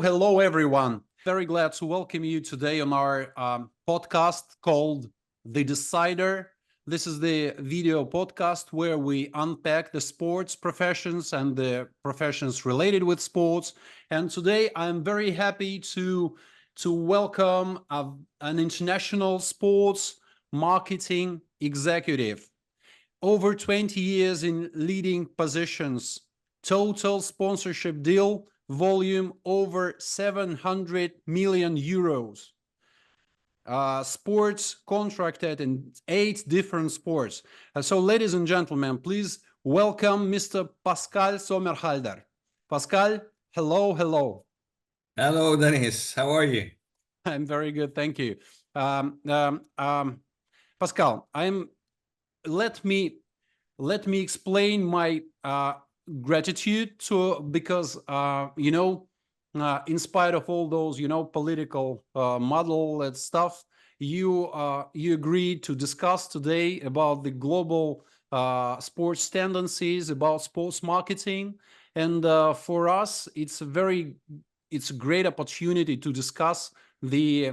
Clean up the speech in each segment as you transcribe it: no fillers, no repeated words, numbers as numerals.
Hello, everyone. Very glad to welcome you today on our podcast called The Decider. This is the video podcast where we unpack the sports professions and the professions related with sports. And today I'm very happy to welcome an international sports marketing executive. Over 20 years in leading positions, total sponsorship deal volume over 700 million euros. Sports contracted in 8 different sports. So, ladies and gentlemen, please welcome Mr. Pascal Sommerhalder. Pascal, hello. Hello, Dennis. How are you? I'm very good, thank you. Pascal, let me explain my gratitude to because in spite of all those political muddle and stuff, you agreed to discuss today about the global sports tendencies, about sports marketing, and for us it's a great opportunity to discuss the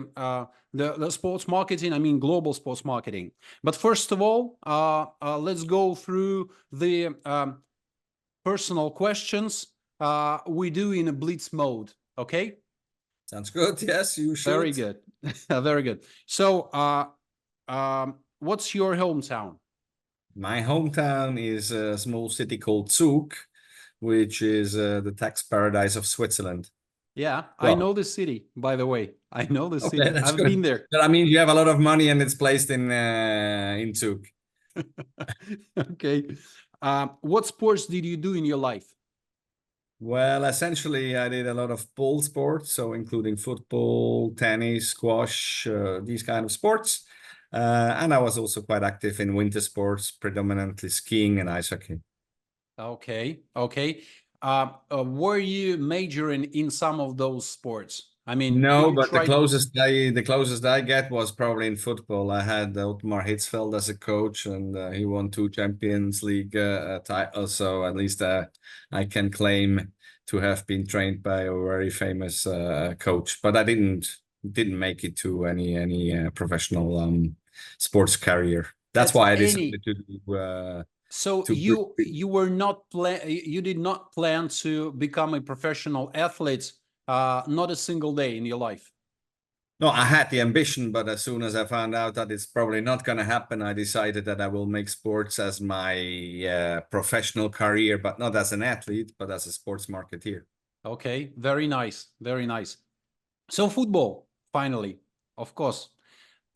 sports marketing. I mean, global sports marketing. But first of all, let's go through the personal questions. We do in a blitz mode. Okay. Sounds good. Yes, you should. Very good. Very good. So, what's your hometown? My hometown is a small city called Zug, which is the tax paradise of Switzerland. Yeah, well, I know the city, by the way. I know the city. I've been there. But I mean, you have a lot of money and it's placed in Zug. Okay. What sports did you do in your life? Well, essentially, I did a lot of ball sports, so including football, tennis, squash, these kind of sports. And I was also quite active in winter sports, predominantly skiing and ice hockey. Okay. Were you majoring in some of those sports? I mean, no, but the closest I get was probably in football. I had Otmar Hitzfeld as a coach, and he won 2 Champions League titles. So at least I can claim to have been trained by a very famous coach. But I didn't make it to any professional sports career. That's why I decided to do. So you did not plan to become a professional athlete. Not a single day in your life? No, I had the ambition, but as soon as I found out that it's probably not going to happen, I decided that I will make sports as my professional career, but not as an athlete, but as a sports marketeer. Okay, very nice, very nice. So football, finally, of course.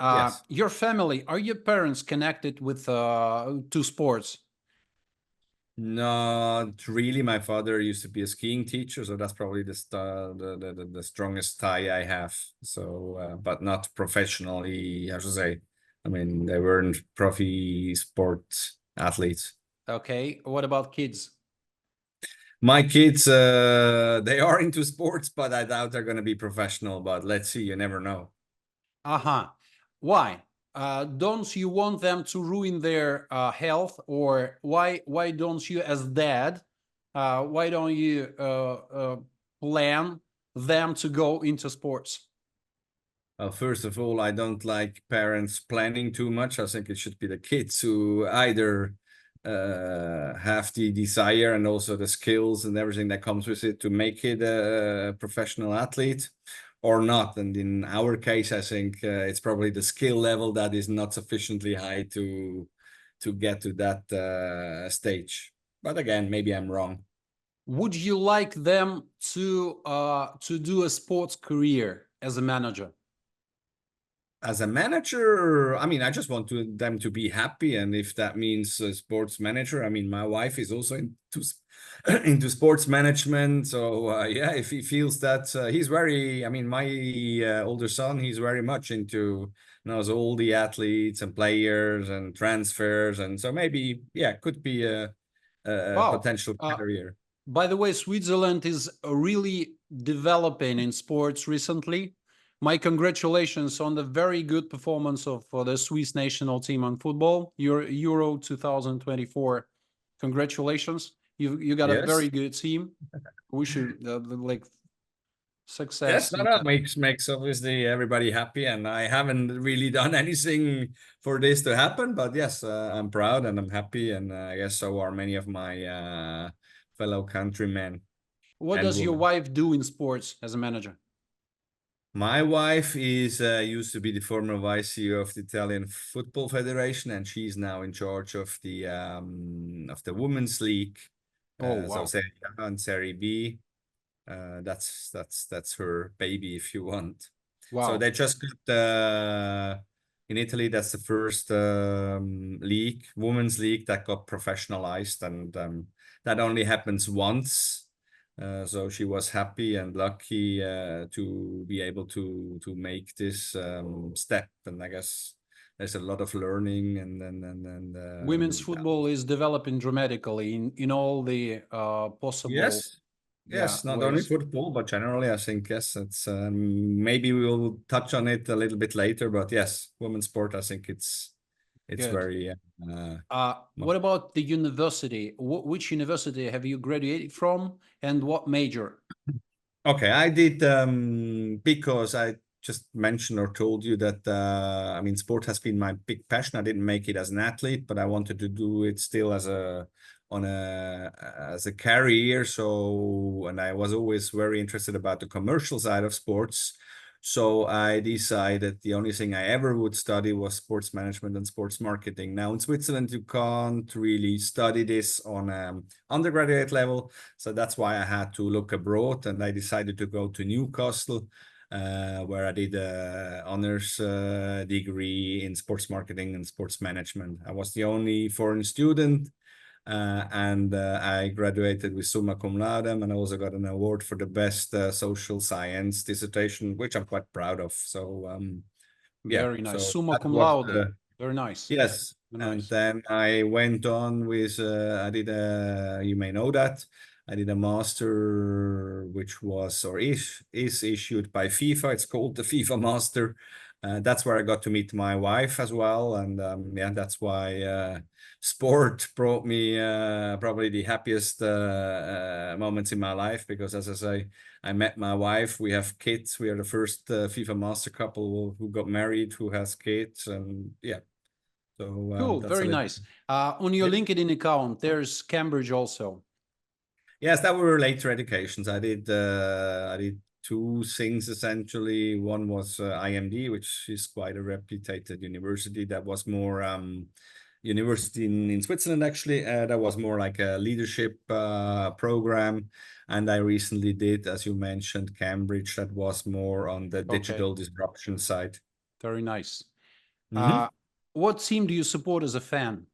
Yes. Your family, are your parents connected with to sports? Not really. My father used to be a skiing teacher, so that's probably the strongest tie I have. So, but not professionally, I should say. I mean, they weren't profi sport athletes. Okay. What about kids? My kids, they are into sports, but I doubt they're going to be professional. But let's see. You never know. Why? Don't you want them to ruin their health, or why don't you, as dad, why don't you plan them to go into sports? Well, first of all, I don't like parents planning too much. I think it should be the kids who either have the desire and also the skills and everything that comes with it to make it a professional athlete, or not. And in our case, I think it's probably the skill level that is not sufficiently high to get to that stage. But again, maybe I'm wrong. Would you like them to do a sports career as a manager? As a manager, I mean, I just want them to be happy, and if that means a sports manager, I mean, my wife is also into sports management. So yeah, if he feels that he's very, I mean, my older son, he's very much into knows all the athletes and players and transfers, and so maybe could be a potential career. By the way, Switzerland is really developing in sports recently. My congratulations on the very good performance of the Swiss national team on football, Euro 2024. Congratulations. You got a very good team. We should success Yes, no, in no, tennis. makes obviously everybody happy, and I haven't really done anything for this to happen. But yes, I'm proud and I'm happy, and I guess so are many of my fellow countrymen What and does your women. wife do in sports as a manager? My wife is used to be the former vice CEO of the Italian Football Federation, and she's now in charge of the women's league, Oh, so wow. Serie A and Serie B. That's her baby, if you want. So Wow. they just got in Italy. That's the first league, women's league that got professionalized, and that only happens once. So she was happy and lucky to be able to make this step, and I guess there's a lot of learning Women's yeah. football is developing dramatically in all the possible, Yes, yeah, yes, not only ways. football, but generally, I think yes, it's maybe we'll touch on it a little bit later, but yes, women's sport, I think it's Good. very What about the university? Which university have you graduated from, and what major? okay. I did because I just mentioned or told you that I mean sport has been my big passion. I didn't make it as an athlete, but I wanted to do it still as a career. So, and I was always very interested about the commercial side of sports. So I decided the only thing I ever would study was sports management and sports marketing. Now in Switzerland, you can't really study this on undergraduate level. So that's why I had to look abroad, and I decided to go to Newcastle, where I did a honors degree in sports marketing and sports management. I was the only foreign student, and I graduated with summa cum laude, and I also got an award for the best social science dissertation, which I'm quite proud of. So yeah, Very nice. so Summa that cum was laude. Very nice. yes. Very And nice. then I went on with, I did a, you may know that, I did a master, which was or is issued by FIFA. It's called the FIFA Master. That's where I got to meet my wife as well. And yeah, that's why sport brought me probably the happiest moments in my life, because as I say, I met my wife. We have kids. We are the first FIFA Master couple who got married, who has kids, and yeah. So Cool. that's a Very little. nice. On your Yeah. LinkedIn account, there's Cambridge also. Yes, that were later educations. I did two things essentially. One was IMD, which is quite a reputed university. That was more university in Switzerland actually. That was more like a leadership program. And I recently did, as you mentioned, Cambridge. That was more on the Okay. digital disruption side. Very nice. Mhm. Uh, what team do you support as a fan?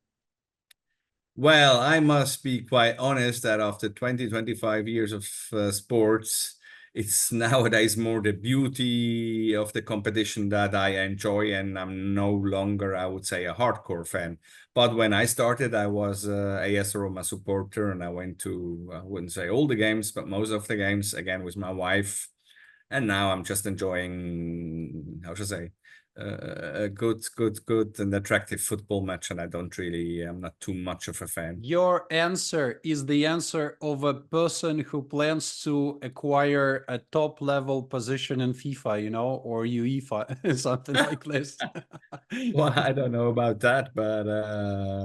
Well, I must be quite honest that after 20, 25 years of sports, it's nowadays more the beauty of the competition that I enjoy, and I'm no longer, I would say, a hardcore fan. But when I started, I was AS Roma supporter, and I went to, I wouldn't say all the games, but most of the games, again, with my wife. And now I'm just enjoying, how should I say, a good and attractive football match, and I'm not too much of a fan. Your answer is the answer of a person who plans to acquire a top level position in FIFA, or UEFA, something like this. Well, I don't know about that, but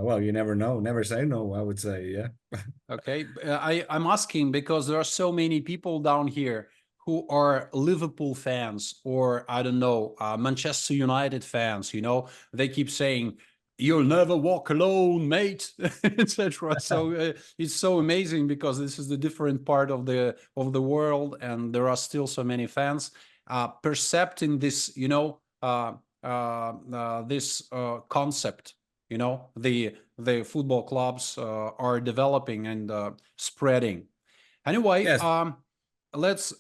well, you never know. Never say no, I would say, yeah. Okay, I'm asking because there are so many people down here who are Liverpool fans, or I don't know, Manchester United fans. They keep saying, "You'll never walk alone, mate," etc. So it's so amazing because this is the different part of the world, and there are still so many fans percepting this, this concept. The football clubs are developing and spreading. Anyway, Yes. let's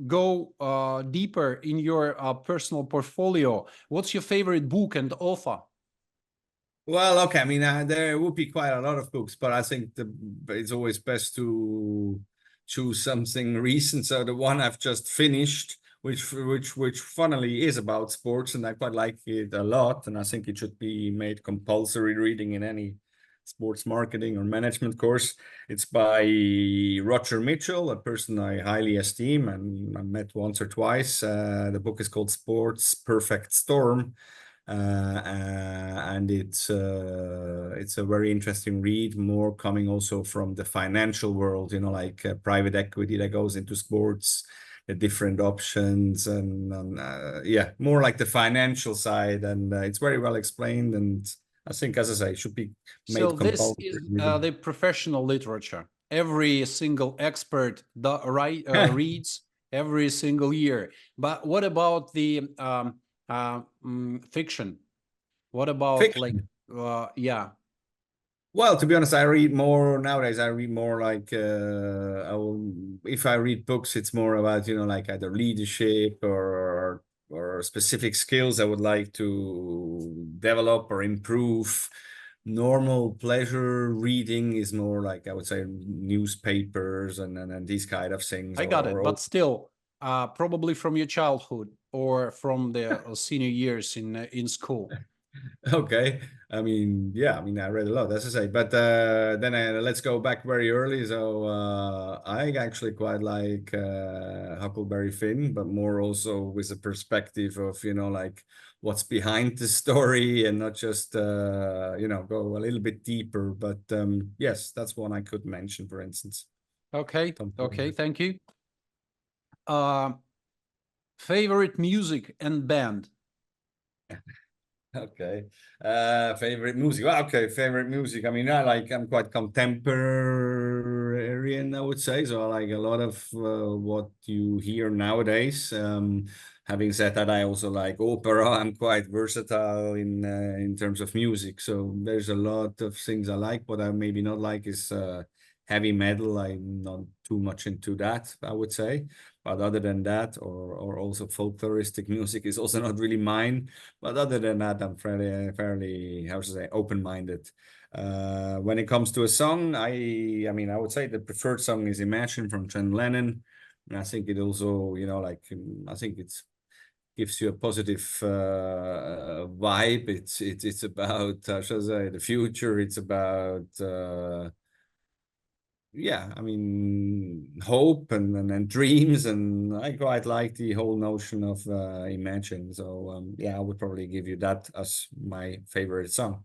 go deeper in your personal portfolio. What's your favorite book and author? Well, okay. I mean, there would be quite a lot of books, but I think it's always best to choose something recent. So the one I've just finished, which funnily is about sports, and I quite like it a lot, and I think it should be made compulsory reading in any sports marketing or management course. It's by Roger Mitchell, a person I highly esteem and I met once or twice. The book is called Sports Perfect Storm. And it's a very interesting read, more coming also from the financial world, like private equity that goes into sports, the different options, and yeah, more like the financial side. And it's very well explained. And I think, as I say, it should be So made this compulsory. is the professional literature. Every single expert reads every single year. But what about the fiction? What about like, Fiction. yeah, Well, to be honest, I read more nowadays. I read more like if I read books, it's more about like either leadership or specific skills I would like to develop or improve. Normal pleasure reading is more like, I would say, newspapers and these kind of things, I got it. or But still, probably from your childhood or from the senior years in school. Okay. Yeah, I read a lot, as I say, but then let's go back very early. So I actually quite like Huckleberry Finn, but more also with a perspective of, like what's behind the story and not just, go a little bit deeper. But yes, that's one I could mention, for instance. Okay. Tom Okay. Sawyer. Thank you. Favorite music and band? Okay. Favorite music. Well, okay, favorite music. I'm quite contemporary, I would say. So I like a lot of what you hear nowadays. Having said that, I also like opera. I'm quite versatile in terms of music. So there's a lot of things I like. What I maybe not like is heavy metal. I'm not too much into that, I would say. But other than that, or also folkloristic music is also not really mine. But other than that, I'm fairly, how to say, open-minded. When it comes to a song, I would say the preferred song is Imagine from John Lennon. And I think it also, I think it's gives you a positive vibe. It's about, how should I say, the future. It's about yeah, hope and dreams, and I quite like the whole notion of imagine. So yeah, I would probably give you that as my favorite song.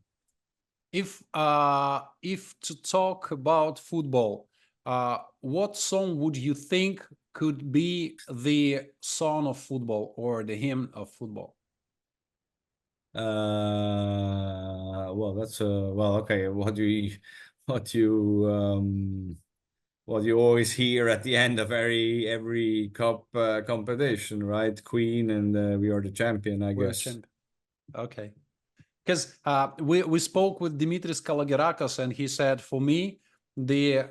If to talk about football, what song would you think could be the song of football or the hymn of football? Well, that's well, okay. What you always hear at the end of every cup competition, right? Queen and We Are the Champion, I We're the guess. champion. Okay. Because we spoke with Dimitris Kalogerakis, and he said, for me, the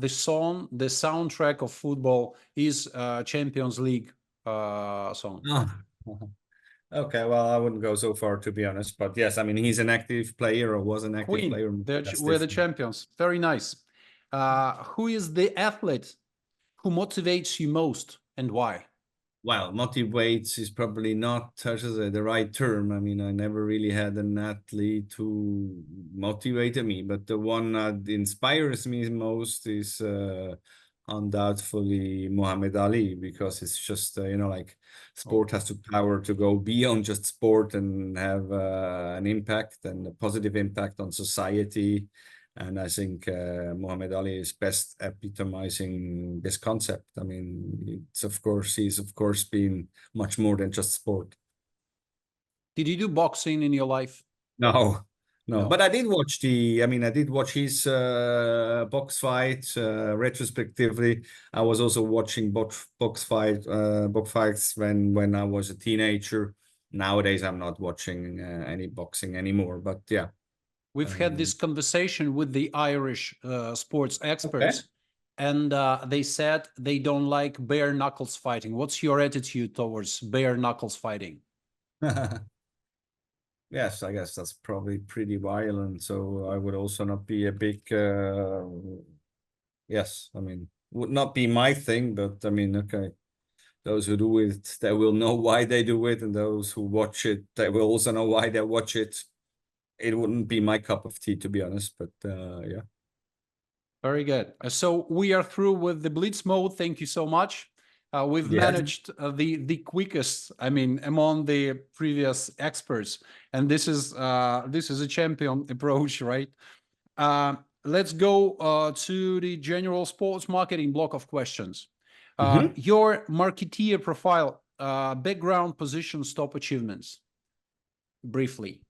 song, the soundtrack of football is Champions League song. Ah. Okay, well, I wouldn't go so far, to be honest, but yes, he's an active player, or was an active Queen, player. That's we're the different. champions. Very nice. Who is the athlete who motivates you most and why? Well, motivates is probably not, how should I say, the right term. I never really had an athlete who motivated me, but the one that inspires me most is undoubtedly Muhammad Ali, because it's just, like Oh, sport has the power to go beyond just sport and have an impact and a positive impact on society. And I think Muhammad Ali is best epitomizing this concept. He's of course been much more than just sport. did you do boxing in your life? No, no. But No. I did watch I did watch his box fight retrospectively. I was also watching box fights when I was a teenager. Nowadays, I'm not watching any boxing anymore. But yeah. We've had this conversation with the Irish sports Okay. experts, and they said they don't like bare knuckles fighting. What's your attitude towards bare knuckles fighting? Yes, I guess that's probably pretty violent. So I would also not be a big, yes, would not be my thing, but okay. Those who do it, they will know why they do it, and those who watch it, they will also know why they watch it. it wouldn't be my cup of tea, to be honest, but yeah. Very good. So we are through with the blitz mode. Thank you so much. We've Yeah. managed the quickest, I mean, among the previous experts, and this is a champion approach, right? Let's go to the general sports marketing block of questions. Mhm. Your marketeer profile, background, positions, top achievements, briefly.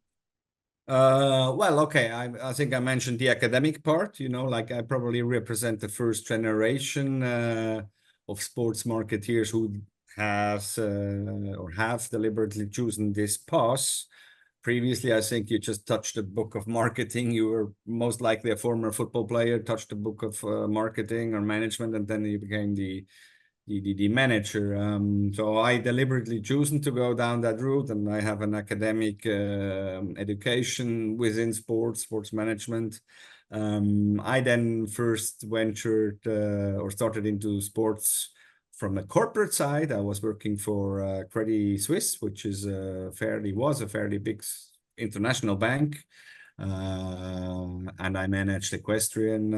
Well, okay. I think I mentioned the academic part, like I probably represent the first generation of sports marketeers who has or have deliberately chosen this path. Previously, I think you just touched the book of marketing. You were most likely a former football player, touched the book of marketing or management, and then you became the manager. So I deliberately chosen to go down that route, and I have an academic education within sports management. I then first ventured or started into sports from the corporate side. I was working for Credit Suisse, which was a fairly big international bank. And I managed equestrian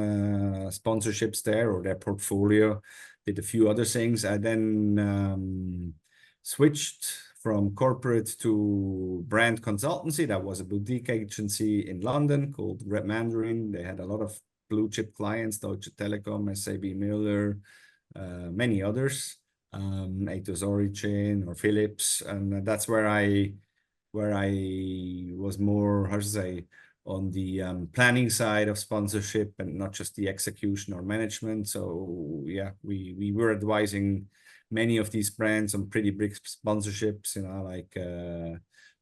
sponsorships there, or their portfolio. Did a few other things. I then switched from corporate to brand consultancy. That was a boutique agency in London called Red Mandarin. They had a lot of blue chip clients, Deutsche Telekom, SAB Miller, many others, Atos Origin or Philips. And that's where I was more, how to say, on the planning side of sponsorship and not just the execution or management. So yeah, we were advising many of these brands on pretty big sponsorships, like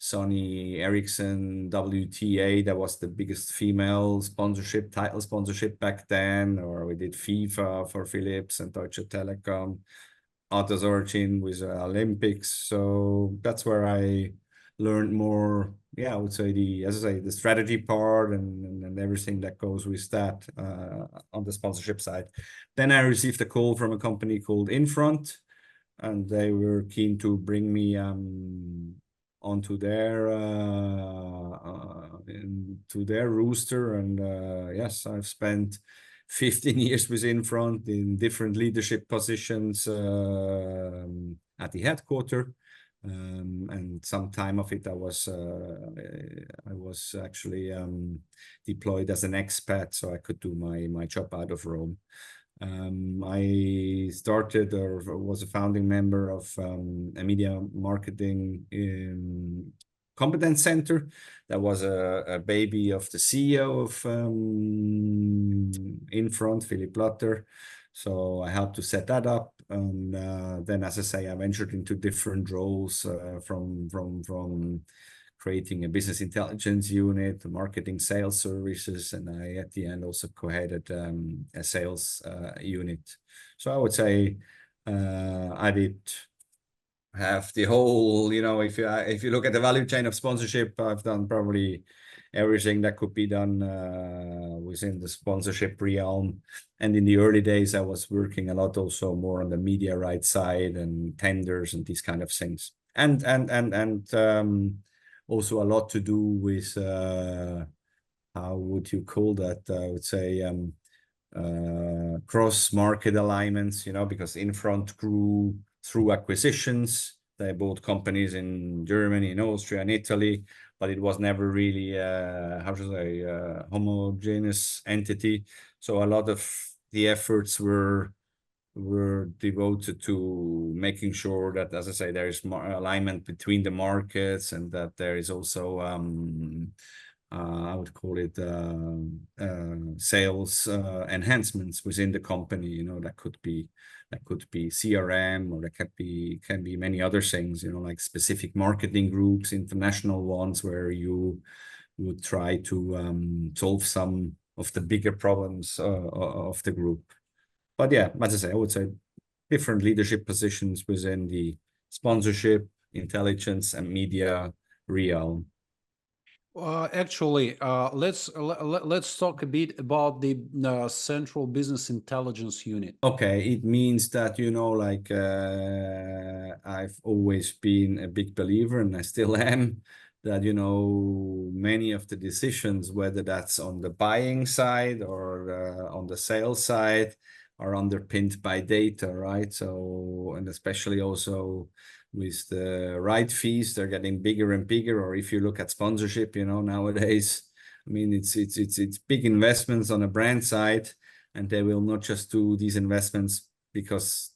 Sony, Ericsson, WTA. That was the biggest female title sponsorship back then. Or we did FIFA for Philips and Deutsche Telekom. Atos Origin with Olympics. So that's where I learned more. Yeah, I would say the strategy part and everything that goes with that on the sponsorship side. Then I received a call from a company called Infront, and they were keen to bring me onto their to their rooster. And yes, I've spent 15 years with Infront in different leadership positions at the headquarters. And some time of it, I was actually deployed as an expat, so I could do my job out of Rome. I started or was a founding member of a media marketing competence center. That was a baby of the CEO of Infront, Philip Lutter. So I helped to set that up. And then, as I say, I ventured into different roles from creating a business intelligence unit, marketing sales services, and I at the end also co-headed a sales unit. So I would say I did have the whole, if you look at the value chain of sponsorship, I've done probably everything that could be done within the sponsorship realm. And in the early days, I was working a lot also more on the media rights side and tenders and these kind of things. And also a lot to do with how would you call that? I would say cross-market alignments, because Infront grew through acquisitions. They bought companies in Germany, in Austria, and Italy, but it was never really, how should I say, homogeneous entity. So a lot of the efforts were devoted to making sure that, as I say, there is more alignment between the markets, and that there is also I would call it sales enhancements within the company. That could be CRM, or that can be many other things. Like specific marketing groups, international ones, where you would try to solve some of the bigger problems of the group. But yeah, as I say, I would say different leadership positions within the sponsorship, intelligence, and media realm. Actually, let's talk a bit about the Central Business Intelligence Unit. Okay, it means that, I've always been a big believer, and I still am, that, many of the decisions, whether that's on the buying side or on the sales side, are underpinned by data, right? So, and especially also with the right fees, they're getting bigger and bigger. Or if you look at sponsorship, nowadays, I mean, it's big investments on a brand side, and they will not just do these investments because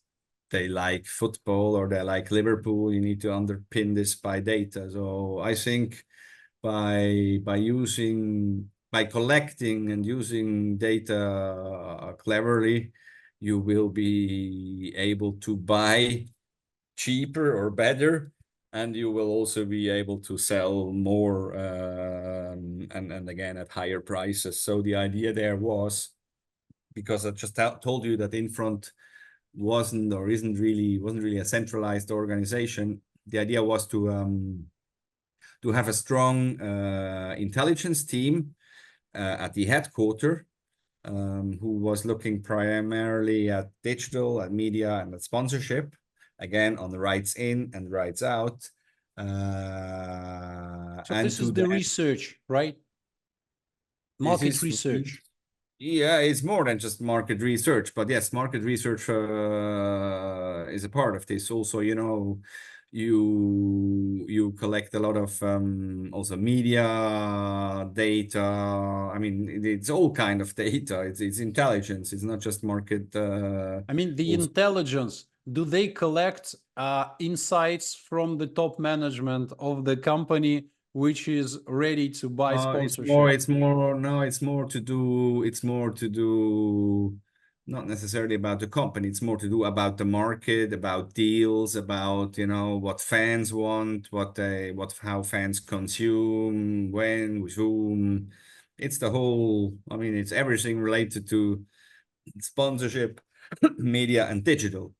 they like football or they like Liverpool. You need to underpin this by data. So I think by collecting and using data cleverly, you will be able to buy cheaper or better, and you will also be able to sell more, and again at higher prices. So the idea there was, because I just told you that Infront wasn't really a centralized organization. The idea was to have a strong intelligence team at the headquarters, who was looking primarily at digital, at media, and at sponsorship, again on the rights in and rights out, So and this to is the then research, right? this Market is research. Yeah, it's more than just market research, but yes, market research is a part of this. Also, you collect a lot of also media data. I mean, it's all kind of data. It's intelligence. It's not just market. I mean, the Also, intelligence, do they collect insights from the top management of the company which is ready to buy sponsorship? it's more to do, not necessarily about the company. It's more to do about the market, about deals, about, what fans want, how fans consume, when, with whom. It's the whole, I mean, it's everything related to sponsorship, media, and digital.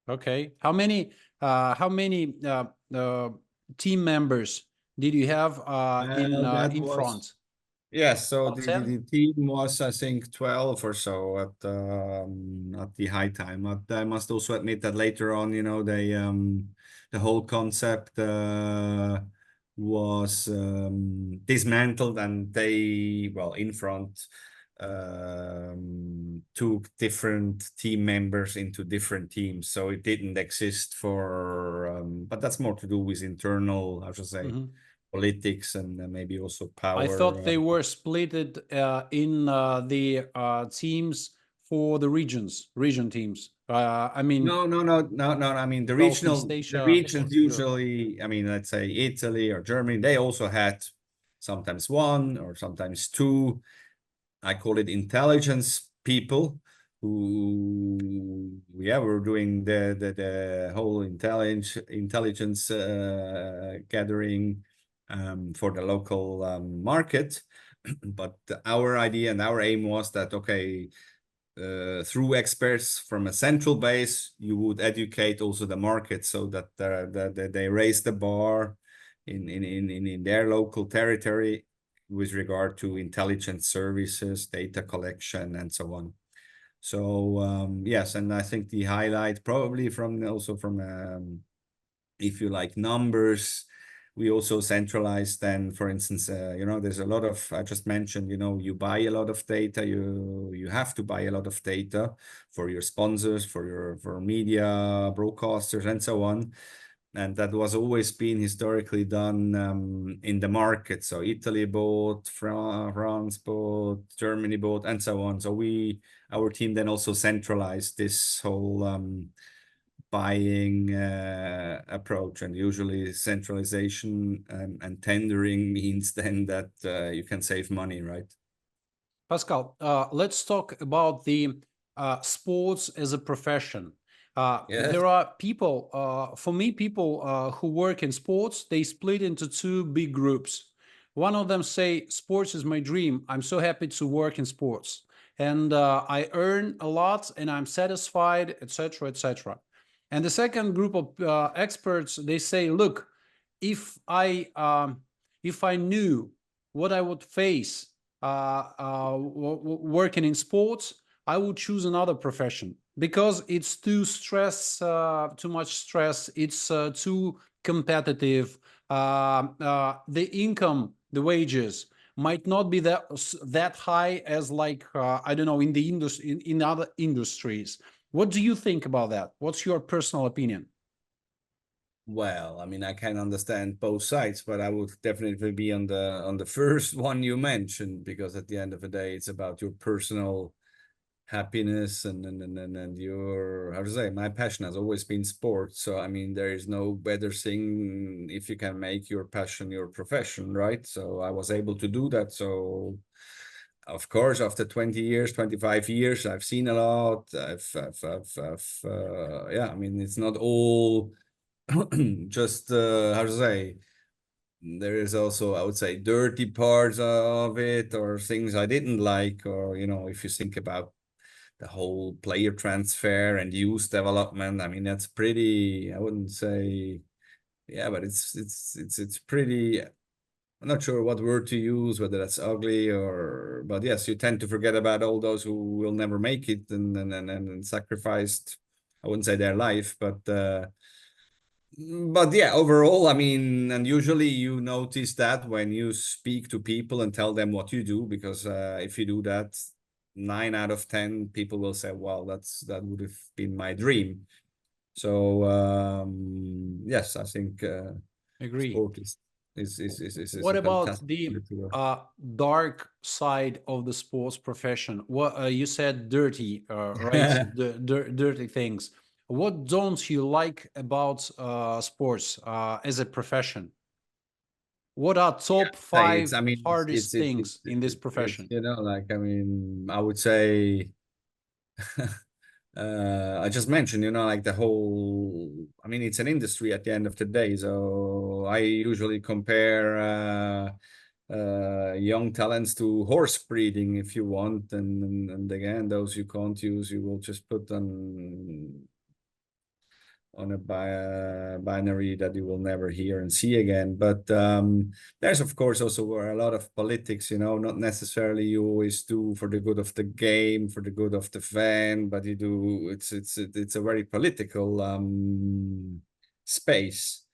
Okay. How many team members did you have That in was front? Yes, so About the, the, 10? the team was, I think, 12 or so at the high time. But I must also admit that later on, the whole concept was dismantled, and Infront took different team members into different teams. So it didn't exist but that's more to do with internal, how should I say, Mhm. politics, and maybe also I power. thought they were splitted in the teams for the region teams. I mean, No. I mean, Southeast the Asia or regions Europe. usually, I mean, let's say Italy or Germany, they also had sometimes one or sometimes two. I call it intelligence people who, were doing the whole intelligence gathering for the local market. But our idea and our aim was that, okay, through experts from a central base, you would educate also the market, so that they raise the bar in their local territory with regard to intelligence services, data collection, and so on. So yes, and I think the highlight probably from if you like numbers, we also centralized then, for instance, there's a lot of, I just mentioned, you buy a lot of data, you have to buy a lot of data for your sponsors, for media broadcasters, and so on. And that was always been historically done in the market. So Italy bought, France bought, Germany bought, and so on. So our team then also centralized this whole buying approach, and usually centralization and tendering means then that you can save money, right? Pascal, let's talk about the sports as a profession. Yes. There are people, for me, people who work in sports, they split into two big groups. One of them say, sports is my dream. I'm so happy to work in sports. And I earn a lot and I'm satisfied, etc., etc. And the second group of experts, they say, look, if I knew what I would face working in sports, I would choose another profession because it's too much stress. It's too competitive. the income, the wages might not be that high as like I don't know in the industry in other industries. What do you think about that? What's your personal opinion? Well, I mean, I can understand both sides, but I would definitely be on the first one you mentioned, because at the end of the day, it's about your personal happiness and your, how to say, my passion has always been sports. So I mean, there is no better thing if you can make your passion your profession, right? So I was able to do that. So of course, after 20 years, 25 years, I've seen a lot. Yeah, I mean, it's not all just how to say, there is also, I would say, dirty parts of it, or things I didn't like, or if you think about the whole player transfer and youth development, I mean, that's pretty, I wouldn't say, yeah, but it's pretty, I'm not sure what word to use, whether that's ugly or, but yes, you tend to forget about all those who will never make it and sacrificed, I wouldn't say their life, but yeah, overall, I mean, and usually you notice that when you speak to people and tell them what you do, because if you do that, 9 out of 10 people will say, "Well, that would have been my dream." So yes, I think Agree. sport is What a about fantastic the way to work. dark side of the sports profession? What you said, dirty, right? Dirty things. What don't you like about sports as a profession? What are top Say it's, five I mean, hardest things in this it's profession? like, I mean, I would say. I just mentioned, like the whole, I mean, it's an industry at the end of the day. So I usually compare young talents to horse breeding if you want. And again, those you can't use, you will just put on a binary that you will never hear and see again. But there's of course also a lot of politics, not necessarily you always do for the good of the game, for the good of the fan, but you do, it's a very political space,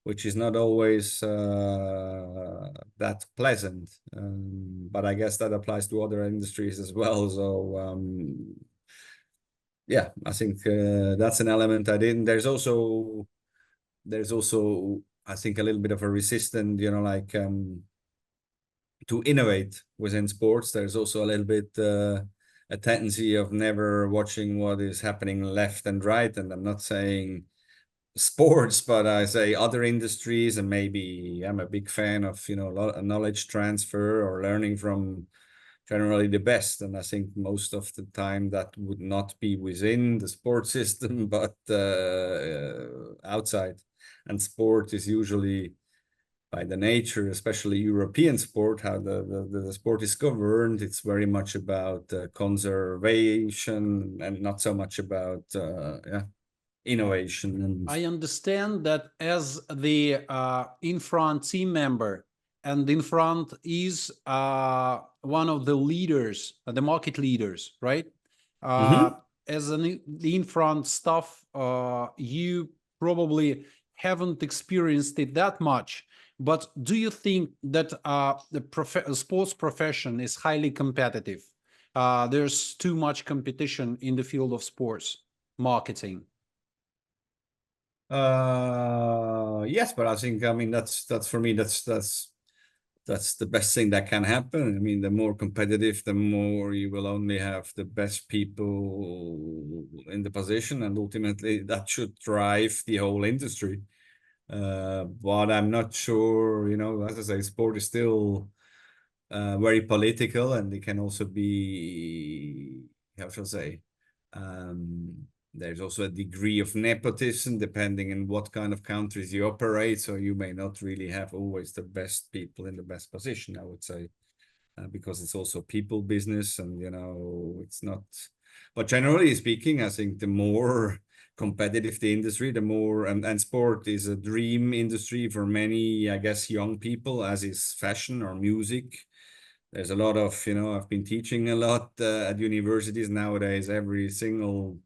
which is not always that pleasant. But I guess that applies to other industries as well. So yeah, I think that's an element I didn't. There's also I think a little bit of a resistance, like to innovate within sports. There's also a little bit a tendency of never watching what is happening left and right. And I'm not saying sports, but I say other industries, and maybe I'm a big fan of knowledge transfer or learning from generally the best. And I think most of the time that would not be within the sport system, but outside. And sport is usually, by the nature, especially European sport, how the sport is governed, it's very much about conservation and not so much about yeah, innovation. And I understand that as the Infront team member, and Infront is one of the leaders, the market leaders, right? Uh, Mhm. as the Infront staff, you probably haven't experienced it that much. But do you think that the sports profession is highly competitive? There's too much competition in the field of sports marketing. Yes, but I think, I mean, that's for me, that's the best thing that can happen. I mean, the more competitive, the more you will only have the best people in the position, and ultimately that should drive the whole industry. But I'm not sure, as I say, sport is still very political, and it can also be, how shall I say, um, there's also a degree of nepotism depending on what kind of countries you operate. So you may not really have always the best people in the best position, I would say, because it's also people business, and it's not. But generally speaking, I think the more competitive the industry, the more, and sport is a dream industry for many, I guess, young people, as is fashion or music. There's a lot of, I've been teaching a lot at universities nowadays. Every single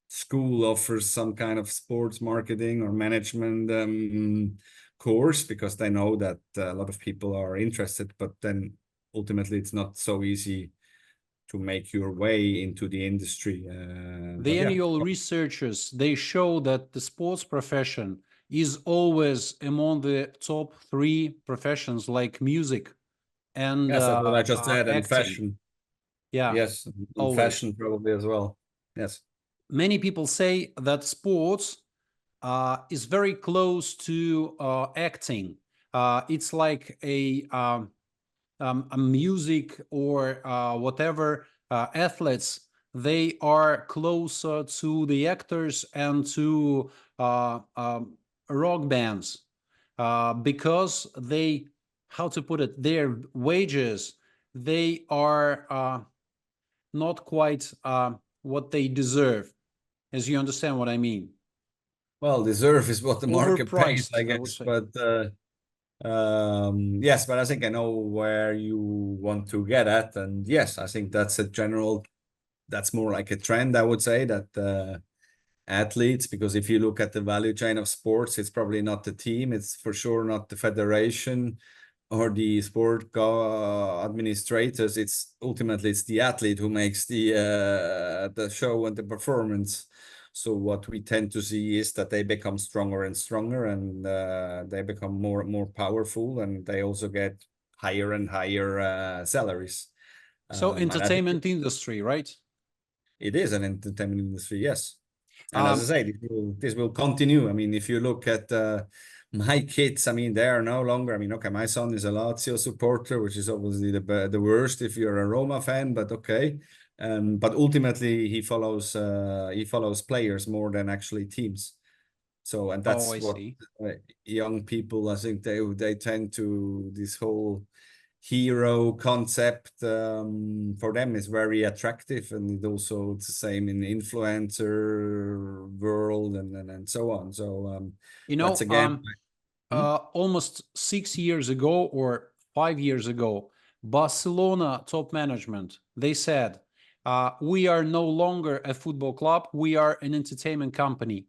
school offers some kind of sports marketing or management course because they know that a lot of people are interested, but then ultimately it's not so easy to make your way into the industry. The But yeah, annual researchers, they show that the sports profession is always among the top three professions like music and yes, that's what I just said, and acting. fashion. Yeah, Yes, and always. fashion probably as well. Yes. Many people say that sports is very close to acting. It's like a music or whatever athletes. They are closer to the actors and to rock bands because they, how to put it, their wages, they are not quite what they deserve, as you understand what I mean. Well, deserve is what the market pays, Overpriced, I I would guess. say. But yes, but I think I know where you want to get at. And yes, I think that's a general, that's more like a trend, I would say, that athletes, because if you look at the value chain of sports, it's probably not the team, it's for sure not the federation or the sport administrators. It's ultimately it's the athlete who makes the show and the performance. So what we tend to see is that they become stronger and stronger, and they become more and more powerful, and they also get higher and higher salaries. So And I think entertainment industry, right? it is an entertainment industry, yes. And as Um, I say, this will continue. I mean, if you look at my kids, I mean, they are no longer. I mean, okay, my son is a Lazio supporter, which is obviously the worst if you're a Roma fan, but okay. But ultimately, he follows players more than actually teams. So, and oh, that's I what see. young people, I think they tend to this whole hero concept for them is very attractive, and it also it's the same in the influencer world and so on. So You that's know, again. Hmm? almost 6 years ago or 5 years ago, Barcelona top management, they said, we are no longer a football club, we are an entertainment company.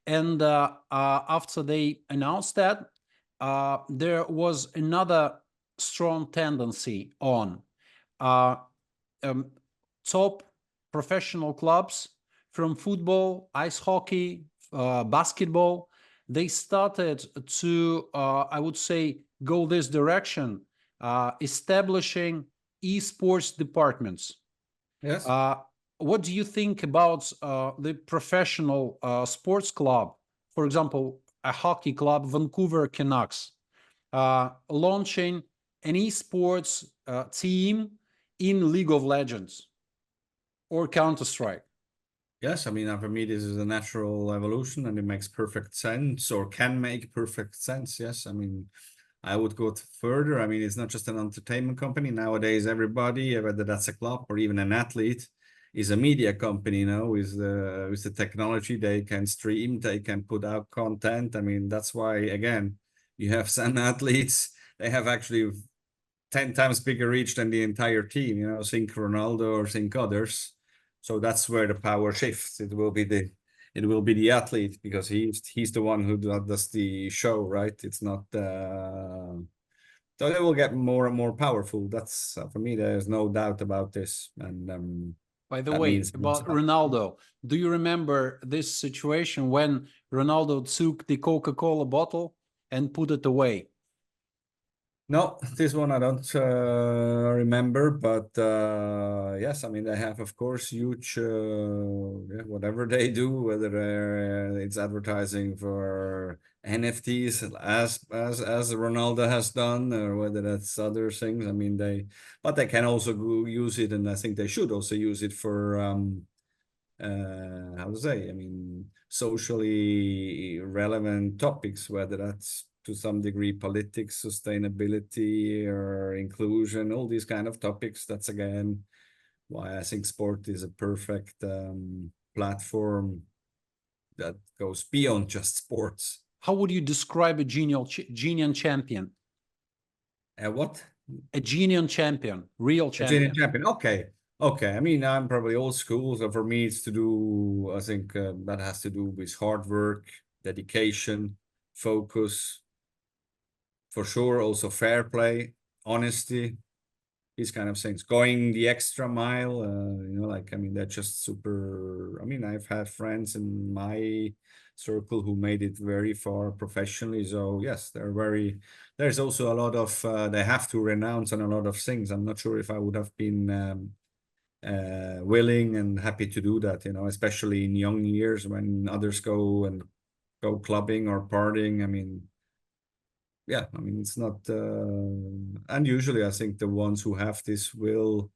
And after they announced that, there was another strong tendency on uh, um, top professional clubs from football, ice hockey, basketball. They started to, I would say, go this direction, establishing esports departments. Yes. Uh, what do you think about the professional sports club? For example, a hockey club, Vancouver Canucks, launching an esports team in League of Legends or Counter Strike. Yes, I mean, for me, this is a natural evolution, and it makes perfect sense, or can make perfect sense. Yes, I mean, I would go further. I mean, it's not just an entertainment company. Nowadays, everybody, whether that's a club or even an athlete, is a media company, with the technology. They can stream, they can put out content. I mean, that's why, again, you have some athletes, they have actually 10 times bigger reach than the entire team, think Ronaldo or think others. So that's where the power shifts. It will be the athlete, because he's the one who does the show, right? It's not so they will get more and more powerful. That's for me, there's no doubt about this. And By the that way, means about Ronaldo, do you remember this situation when Ronaldo took the Coca-Cola bottle and put it away? no, this one I don't remember, but yes, I mean they have, of course, huge yeah, whatever they do, whether it's advertising for NFTs as Ronaldo has done, or whether that's other things. I mean but they can also use it, and I think they should also use it for how to say, I mean, socially relevant topics, whether that's to some degree politics, sustainability, or inclusion, all these kind of topics. That's again why I think sport is a perfect platform that goes beyond just sports. How would you describe a genial champion? What? A genial champion, real A genuine champion. champion. Okay. Okay. I mean, I'm probably old school. So for me, it's to do, I think that has to do with hard work, dedication, focus. for sure. Also fair play, honesty, these kind of things, going the extra mile. I mean, they're just super. I mean, I've had friends in my circle who made it very far professionally. So yes, there's also a lot of, they have to renounce on a lot of things. I'm not sure if I would have been willing and happy to do that, especially in young years when others go clubbing or partying. I mean, yeah, I mean, it's not, and usually I think the ones who have this will,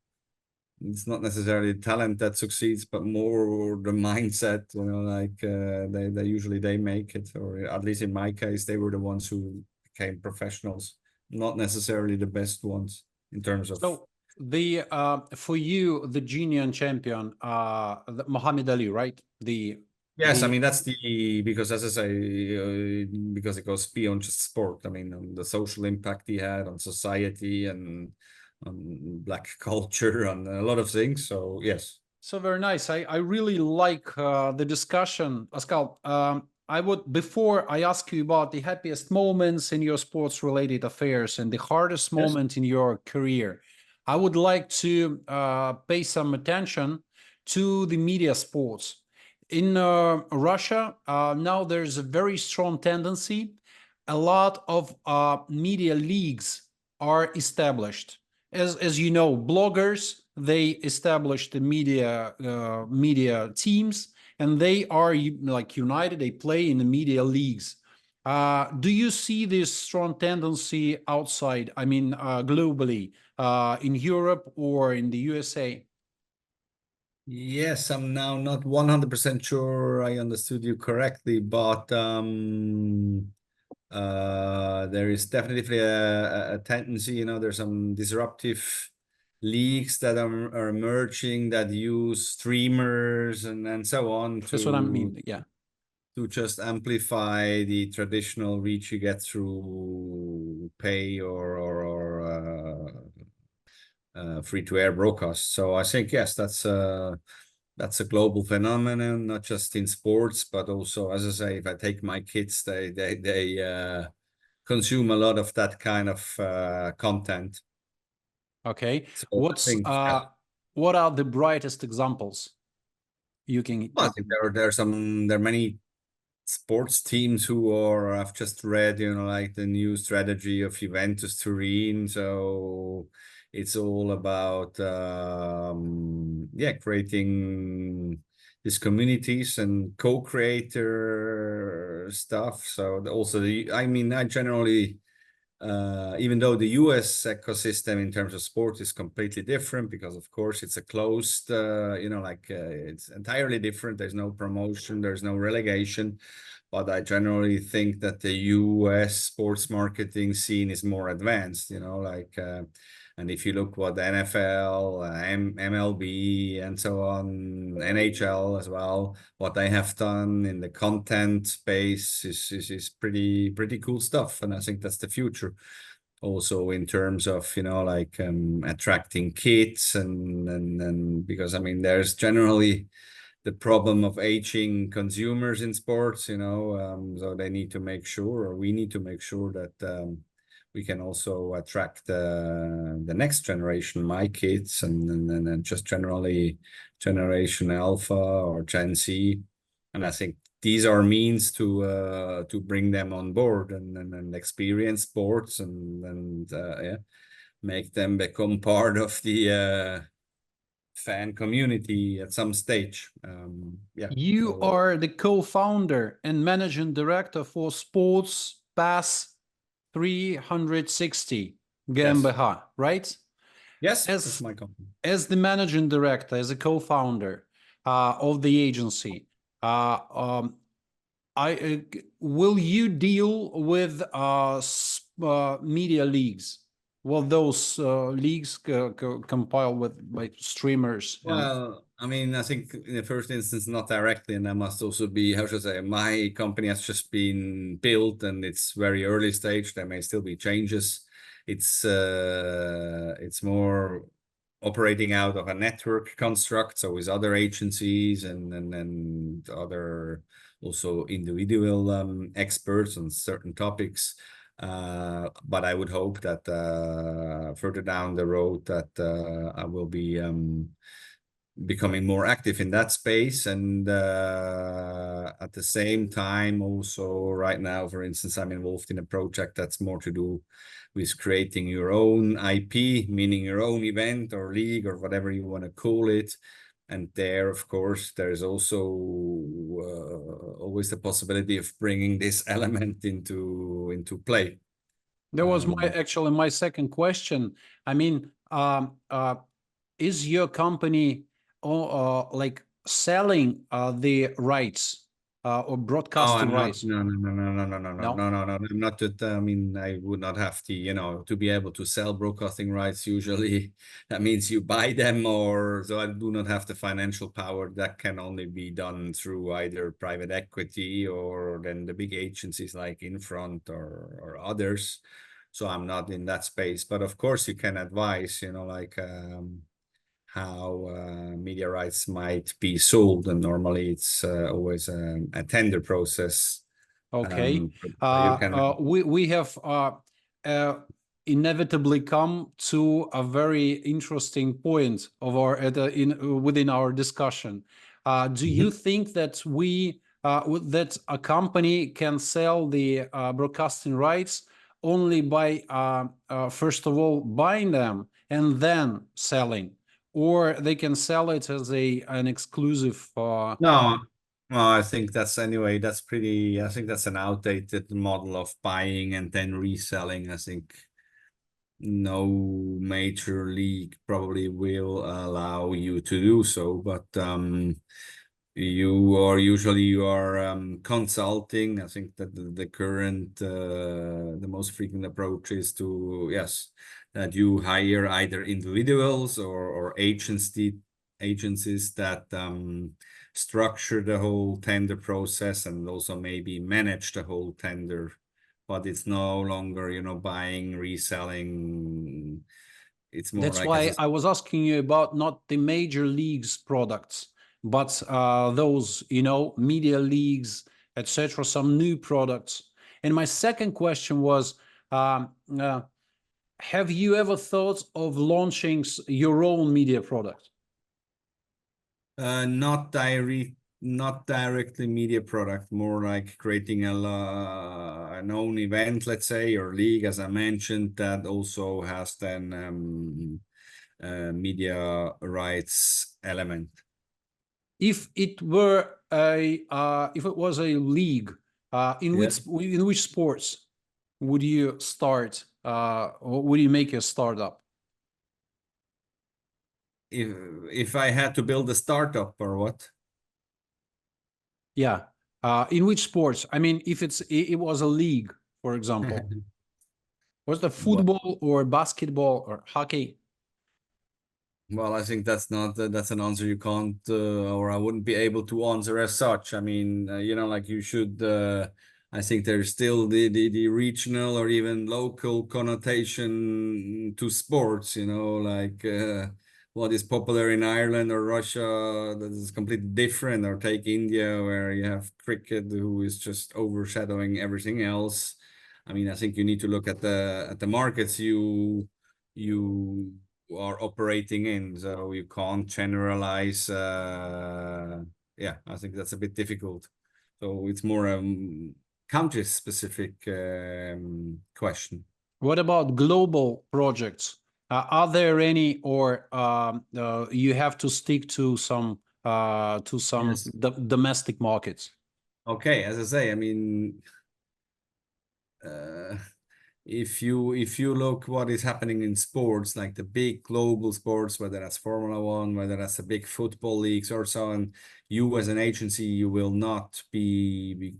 it's not necessarily talent that succeeds, but more the mindset, they usually they make it, or at least in my case, they were the ones who became professionals, not necessarily the best ones in terms of. So the for you, the Genian champion, Muhammad Ali, right? Yes, I The mean that's because as I say, because it goes beyond just sport. I mean, the social impact he had on society and on black culture, on a lot of things. So yes, So very nice. I really like the discussion, Pascal. I would, before I ask you about the happiest moments in your sports related affairs and the hardest yes, moment in your career, I would like to pay some attention to the media sports. In Russia, now there's a very strong tendency. A lot of media leagues are established. As you know, bloggers, they established the media teams, and they are like united. They play in the media leagues. Do you see this strong tendency outside? I mean, globally, in Europe or in the USA? yes. I'm now not 100% sure I understood you correctly, but there is definitely a tendency. There's some disruptive leagues that are emerging that use streamers and so on That's what I mean. Yeah. to just amplify the traditional reach you get through pay or free-to-air broadcasts. So I think yes, that's a global phenomenon, not just in sports, but also, as I say, if I take my kids, they consume a lot of that kind of content. Okay. So I think, yeah, What are the brightest examples you can? well, I think there are many sports teams who are, I've just read, like the new strategy of Juventus Turin. So it's all about, yeah, creating these communities and co-creator stuff. So also I mean, I generally, even though the US ecosystem in terms of sport is completely different, because of course it's a closed, it's entirely different. There's no promotion, there's no relegation. But I generally think that the US sports marketing scene is more advanced, and if you look what the NFL, MLB, and so on, NHL as well, what they have done in the content space is pretty cool stuff, and I think that's the future. Also in terms of attracting kids and because I mean there's generally the problem of aging consumers in sports, so they need to make sure, or we need to make sure that we can also attract the next generation, my kids, and just generally Generation Alpha or Gen Z. And I think these are means to bring them on board and experience sports and yeah, make them become part of the fan community at some stage. Yeah. You So are the co-founder and managing director for Sports Pass 360 yes, GmbH, right? yes, that's As my company. as the managing director, as a co-founder of the agency, uh, um, will you deal with media leagues? Will those leagues compile with like streamers and? Well, I mean, I think in the first instance, not directly, and I must also be, how should I say, my company has just been built and it's very early stage. There may still be changes. It's more operating out of a network construct, so with other agencies and other also individual experts on certain topics. But I would hope that further down the road that I will be becoming more active in that space. And at the same time, also right now, for instance, I'm involved in a project that's more to do with creating your own IP, meaning your own event or league or whatever you want to call it. And there, of course, there's also always the possibility of bringing this element into play. That was actually my second question. I mean, is your company like selling the rights or Oh, broadcasting I'm not. rights? No, no, no, no, no, no, no, no, No. no, no, no. I'm not that. I mean, I would not have the, to be able to sell broadcasting rights. Usually, that means you buy them, or so I do not have the financial power. That can only be done through either private equity or then the big agencies like Infront or others. So I'm not in that space. But of course, you can advise. Like. How media rights might be sold, and normally it's always a tender process. Okay. You can. We have uh, inevitably come to a very interesting point of our within our discussion. Do you Mhm. think that that a company can sell the broadcasting rights only by first of all buying them and then selling, or they can sell it as an exclusive? No, well, I think that's anyway. That's pretty. I think that's an outdated model of buying and then reselling. I think no major league probably will allow you to do so, but you are consulting. I think that the current the most frequent approach is to, yes, that you hire either individuals or agencies that structure the whole tender process and also maybe manage the whole tender, but it's no longer, buying, reselling. It's more That's like as why a, I was asking you about not the major leagues products, but those, media leagues, etc., some new products. And my second question was, um, uh, have you ever thought of launching your own media product? not direct, not directly media product, more like creating an own event, let's say, or league, as I mentioned, that also has then media rights element. If it was a league, Yeah. in which sports would you start? Or would you make a startup? If I had to build a startup or what? Yeah. In which sports? I mean, if it was a league, for example, was it Well, football or basketball or hockey? Well, I think that's not that's an answer you can't or I wouldn't be able to answer as such. I mean, like you should. I think there's still the regional or even local connotation to sports. Like what is popular in Ireland or Russia that is completely different. Or take India, where you have cricket, who is just overshadowing everything else. I mean, I think you need to look at the markets you are operating in, so you can't generalize. Yeah, I think that's a bit difficult. So it's more country specific question. What about global projects? Are there any, or you have to stick to some Yes. domestic markets? Okay, as I say, I mean, uh, if you look what is happening in sports, like the big global sports, whether that's Formula One, whether that's the big football leagues or so on, you as an agency, you will not be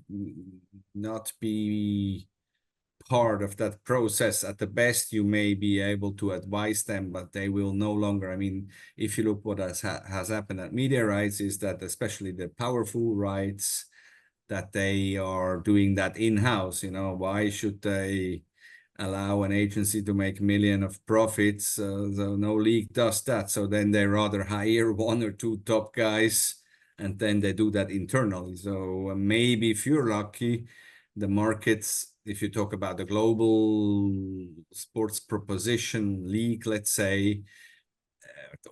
part of that process. At the best, you may be able to advise them, but they will no longer. I mean, if you look what has happened at media rights, is that especially the powerful rights, that they are doing that in-house. Why should they allow an agency to make million of profits? So no league does that. So then they rather hire one or two top guys, and then they do that internally. So maybe if you're lucky, the markets if you talk about the global sports proposition league, let's say,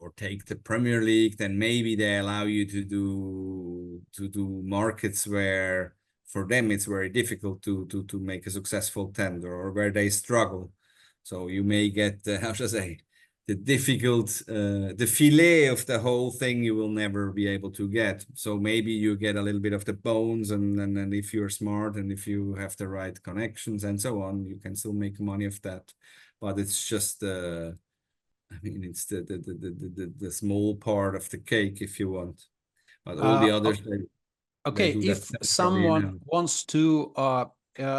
or take the Premier League, then maybe they allow you to do markets where for them it's very difficult to make a successful tender, or where they struggle. So you may get how should I say, the difficult the fillet of the whole thing you will never be able to get. So maybe you get a little bit of the bones, and if you're smart and if you have the right connections and so on, you can still make money of that. But it's just I mean, it's the small part of the cake, if you want. But all the others, they Okay, do that if naturally, you someone know. wants to,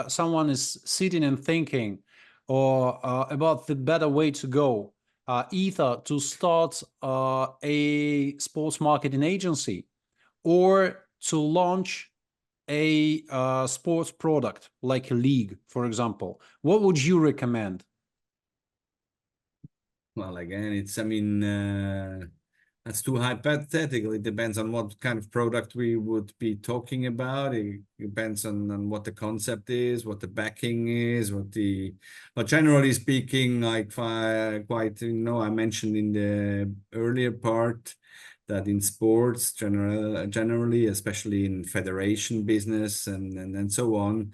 someone is sitting and thinking, or about the better way to go, either to start a sports marketing agency or to launch a sports product like a league, for example, what would you recommend? Well, again, I mean, that's too hypothetical. It depends on what kind of product we would be talking about. It depends on what the concept is, what the backing is, but generally speaking, like quite, I mentioned in the earlier part that in sports, generally, especially in federation business and so on,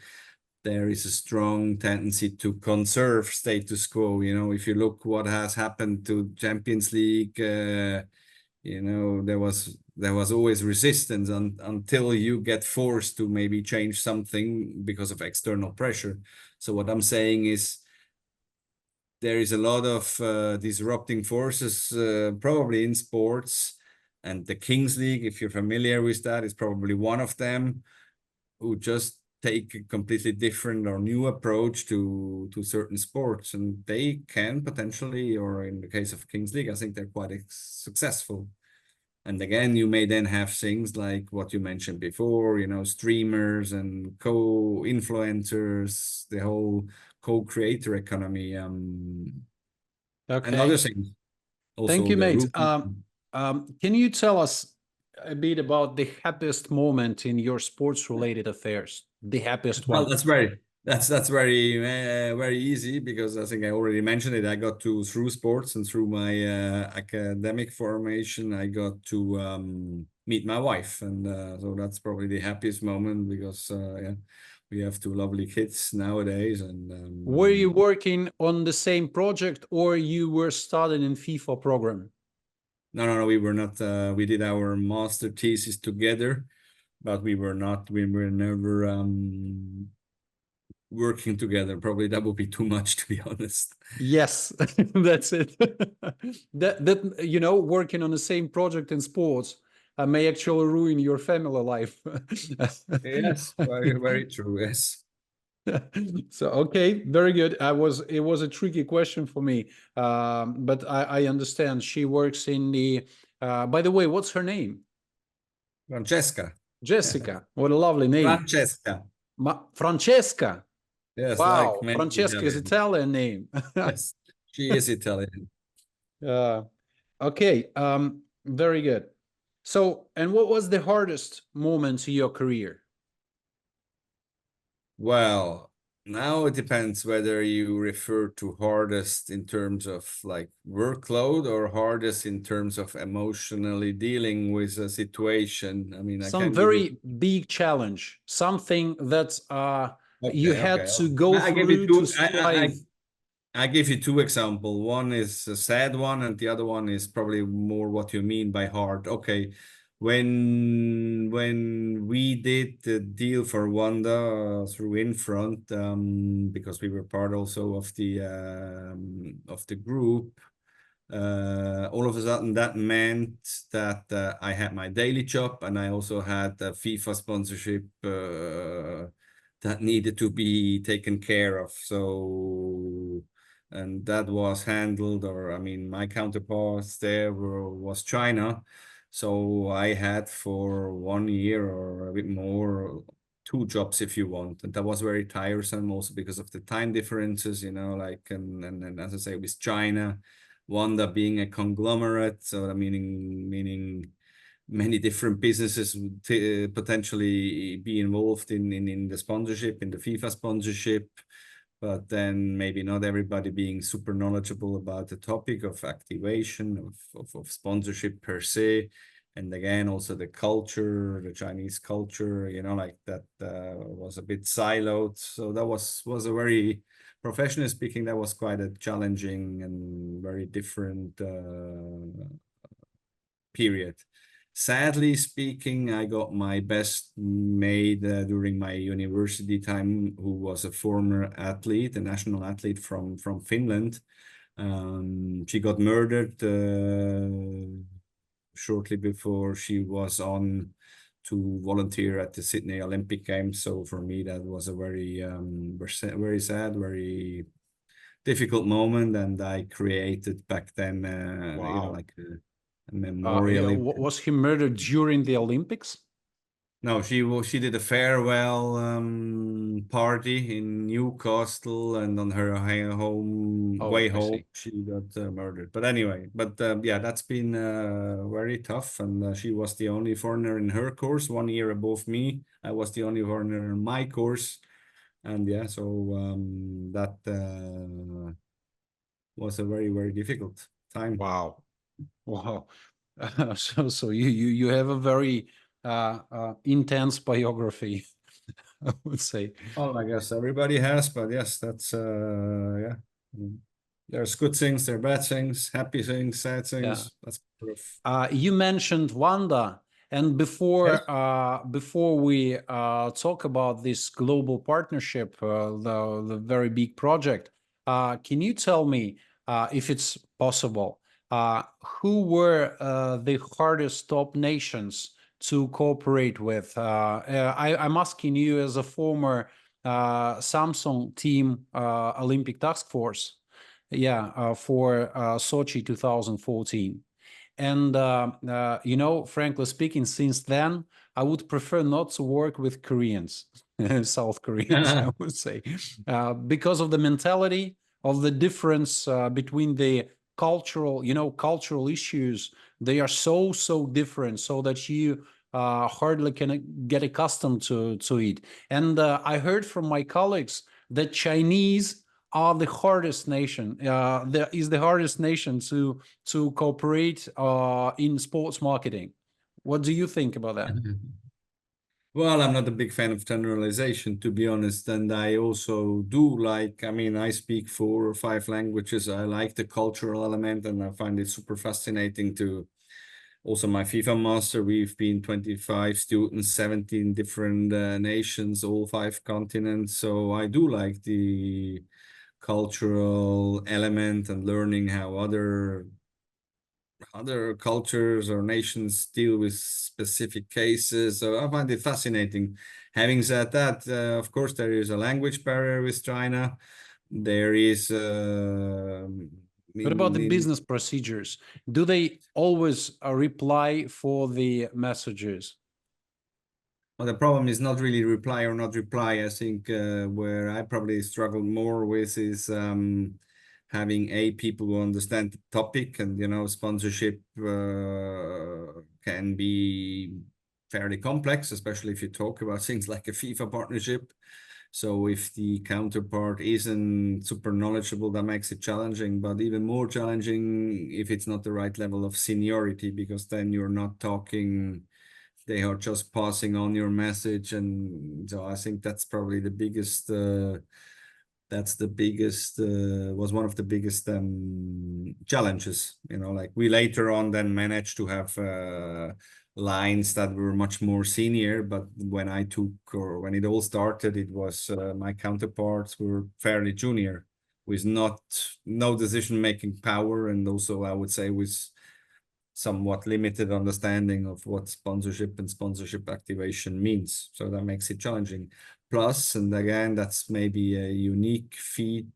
there is a strong tendency to conserve status quo. If you look what has happened to Champions League, there was always resistance until you get forced to maybe change something because of external pressure. So what I'm saying is there is a lot of disrupting forces, probably in sports, and the Kings League, if you're familiar with that, is probably one of them, who just take a completely different or new approach to certain sports, and they can potentially, or in the case of Kings League, I think they're quite successful. And again, you may then have things like what you mentioned before, streamers and co-influencers, the whole co-creator economy, and other Okay, things. thank Also you, the mate. room. Can you tell us a bit about the happiest moment in your sports related affairs? The happiest Well, one. that's very easy, because I think I already mentioned it. I got to, through sports and through my academic formation, I got to meet my wife, and so that's probably the happiest moment, because yeah, we have two lovely kids nowadays, and Were you working on the same project, or you were studying in FIFA program? no, we were not. We did our master thesis together, but we were not. We were never working together. Probably that would be too much, to be honest. Yes, that's it. That working on the same project in sports may actually ruin your family life. Yes, very, very true. Yes. So okay, very good. It was a tricky question for me, but I understand. She works in the. By the way, what's her name? Francesca. Jessica. What a lovely name. Francesca. Francesca. Yes, like Wow, many Francesca is Italians. Italian name. Yes, she is Italian. Uh, okay, very good. So, and what was the hardest moment in your career? Well, now it depends whether you refer to hardest in terms of like workload, or hardest in terms of emotionally dealing with a situation. I mean, I Some can give you. very big challenge, something that you Okay, had okay. to go I give you through to two. strive. I give you two examples. One is a sad one, and the other one is probably more what you mean by hard. Okay, when we did the deal for Wanda through Infront, because we were part also of the group, all of a sudden that meant that I had my daily job, and I also had a FIFA sponsorship that needed to be taken care of. So, and that was handled, or I mean, my counterparts there was China. So I had for 1 year or a bit more, two jobs if you want, and that was very tiresome, also because of the time differences, like, and as I say, with China, Wanda being a conglomerate, so meaning many different businesses would potentially be involved in the sponsorship, in the FIFA sponsorship, but then maybe not everybody being super knowledgeable about the topic of activation, of sponsorship per se. And again, also the culture, the Chinese culture, you know, like that was a bit siloed. So that was a very, professionally speaking, that was quite a challenging and very different period. Sadly speaking, I got my best mate during my university time, who was a former athlete, a national athlete from Finland. She got murdered shortly before she was on to volunteer at the Sydney Olympic Games. So for me, that was a very very sad, very difficult moment, and I created back then, you know, Wow. like a memorial event. Was he murdered during the Olympics? No, she did a farewell party in Newcastle, and on her Oh, way I home see. she got murdered. But anyway, yeah, that's been very tough, and she was the only foreigner in her course, 1 year above me. I was the only foreigner in my course, and yeah, so that was a very difficult time. Wow. Wow. So you have a very intense biography, I would say. Well, I guess everybody has, but yes, that's yeah. Mm. There's good things, there are bad things, happy things, sad Yeah. things. That's sort of You mentioned Wanda, and yes. before we talk about this global partnership, the very big project, can you tell me, if it's possible, who were the hardest top nations to cooperate with? I'm asking you as a former Samsung team Olympic task force, yeah, for Sochi 2014. And you know, frankly speaking, since then, I would prefer not to work with Koreans, South Koreans, I would say, because of the mentality of the difference between the cultural, you know, cultural issues. They are so different, so that you hardly can get accustomed to it. And I heard from my colleagues that Chinese are the hardest nation. Is the hardest nation to cooperate in sports marketing. What do you think about that? Well, I'm not a big fan of generalization, to be honest. And I also do like, I mean, I speak 4 or 5 languages. I like the cultural element, and I find it super fascinating to also my FIFA master. We've been 25 students, 17 different nations, all 5 continents. So I do like the cultural element and learning how other cultures or nations deal with specific cases. So I find it fascinating. Having said that, of course, there is a language barrier with China. There is What about the in business procedures? Do they always reply for the messages? well, the problem is not really reply or not reply. I think where I probably struggle more with is having people who understand the topic, and you know, sponsorship can be fairly complex, especially if you talk about things like a FIFA partnership. So if the counterpart isn't super knowledgeable, that makes it challenging, but even more challenging if it's not the right level of seniority, because then you're not talking, they are just passing on your message. And so I think that's probably the biggest was one of the biggest challenges, you know. Like, we later on then managed to have lines that were much more senior, but when I took, or when it all started, it was my counterparts were fairly junior, with no decision making power, and also I would say with somewhat limited understanding of what sponsorship and sponsorship activation means. So that makes it challenging. Plus, and again, that's maybe a unique feat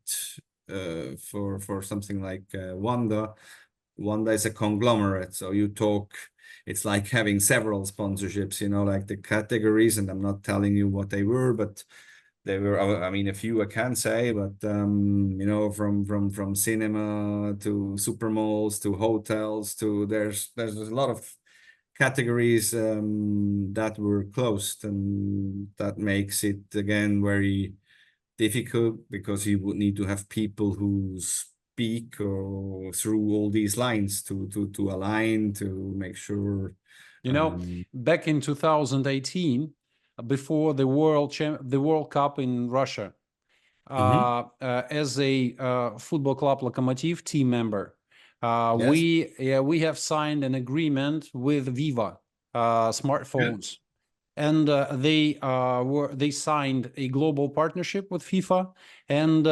for something like Wanda. Wanda is a conglomerate. So you talk, it's like having several sponsorships, you know, like the categories, and I'm not telling you what they were, but they were, I mean, a few I can say, but you know, from cinema to supermalls to hotels to there's a lot of categories that were closed, and that makes it again very difficult because you would need to have people who speak or through all these lines to align to make sure. You know, back in 2018, before the World Cup in Russia, Mhm. as a football club Lokomotiv team member, Yes. we have signed an agreement with Viva Yeah. smartphones, and they signed a global partnership with FIFA, and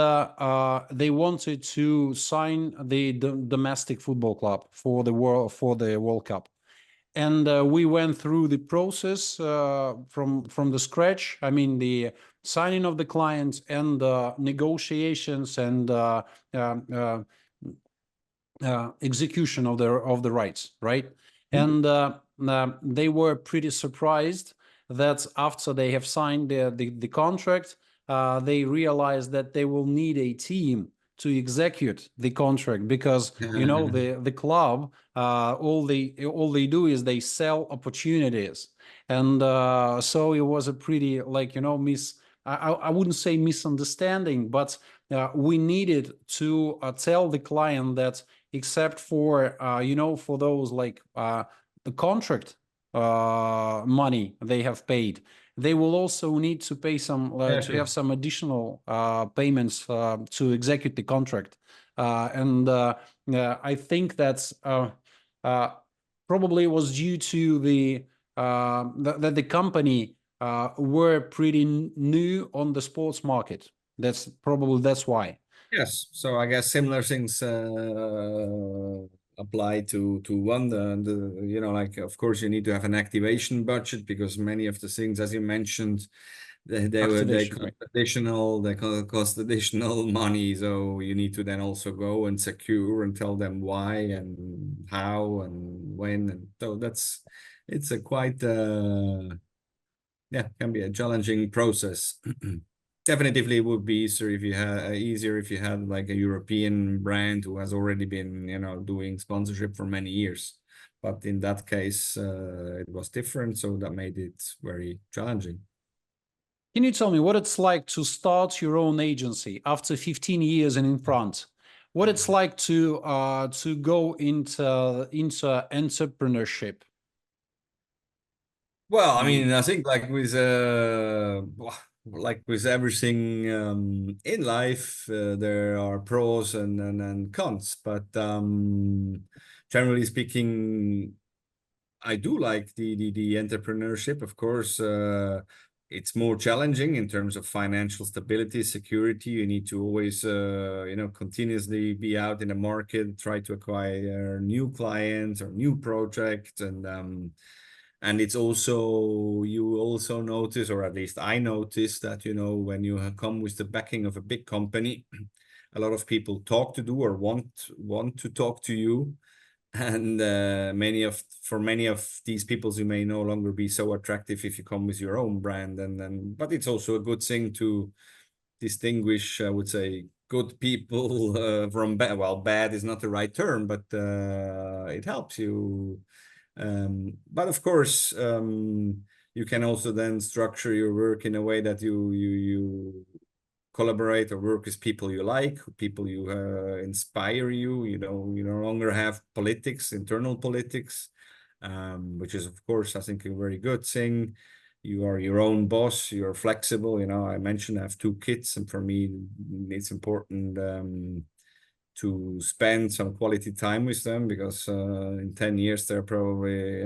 they wanted to sign the domestic football club for the World Cup. And we went through the process from the scratch. I mean, the signing of the clients and negotiations and execution of the rights, right? Mhm. And they were pretty surprised that after they have signed the contract, they realized that they will need a team to execute the contract, because the club, all they do is they sell opportunities. And so it was a pretty, like, I wouldn't say misunderstanding, but we needed to tell the client that, except for for those, like, the contract money they have paid, they will also need to pay some Yeah, to sure. have some additional payments to execute the contract. And I think that's probably was due to that the company were pretty new on the sports market. That's why. Yes, so I guess similar things apply to one. Like, of course, you need to have an activation budget because many of the things, as you mentioned, they Activation, cost right? cost additional money. So you need to then also go and secure and tell them why and how and when. And so it's a quite yeah, can be a challenging process. Definitely it would be easier if you had like a European brand who has already been, doing sponsorship for many years. But in that case, it was different, so that made it very challenging. Can you tell me what it's like to start your own agency after 15 years in Infront? What it's like to go into entrepreneurship? Well, I You mean, I think like with everything in life, there are pros and cons. But generally speaking, I do like the entrepreneurship. Of course, it's more challenging in terms of financial stability, security. You need to always, continuously be out in the market, try to acquire new clients or new projects, and it's also you also notice, or at least I notice that when you come with the backing of a big company, a lot of people talk to do or want to talk to you, and for many of these peoples you may no longer be so attractive if you come with your own brand, and but it's also a good thing to distinguish, I would say, good people from bad. Well, bad is not the right term, but it helps you. But of course, you can also then structure your work in a way that you collaborate or work with people you like, people you inspire you. You no longer have politics, internal politics, which is, of course, I think a very good thing. You are your own boss. You're flexible. I mentioned I have two kids, and for me, it's important to spend some quality time with them because in 10 years they're probably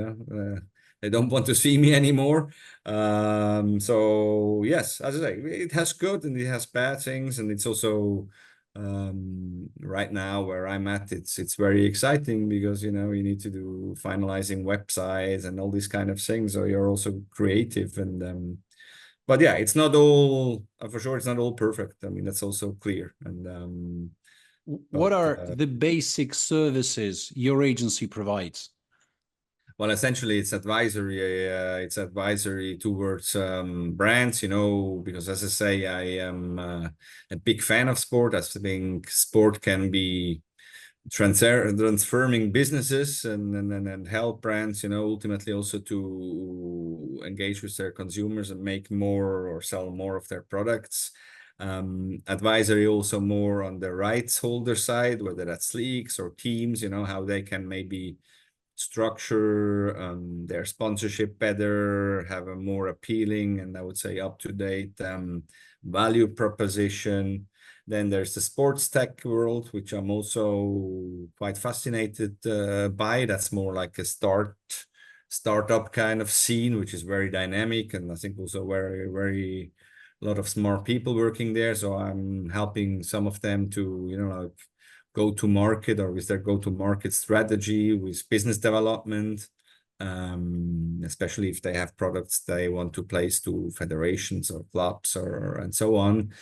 they don't want to see me anymore. So yes, as I say, it has good and it has bad things, and it's also right now where I'm at, it's very exciting because you need to do finalizing websites and all these kind of things. So you're also creative, and but yeah, it's not all for sure. It's not all perfect. I mean, that's also clear. And What but are the basic services your agency provides? well, essentially, it's advisory. It's advisory towards brands, because as I say, I am a big fan of sport. I think sport can be transforming businesses and help brands, ultimately also to engage with their consumers and make more or sell more of their products. Advisory also more on the rights holder side, whether that's leagues or teams, how they can maybe structure their sponsorship better, have a more appealing and I would say up-to-date value proposition. Then there's the sports tech world, which I'm also quite fascinated by. That's more like a startup kind of scene, which is very dynamic and I think also very a lot of smart people working there. So I'm helping some of them to, like go to market or with their go to market strategy, with business development, especially if they have products they want to place to federations or clubs and so on.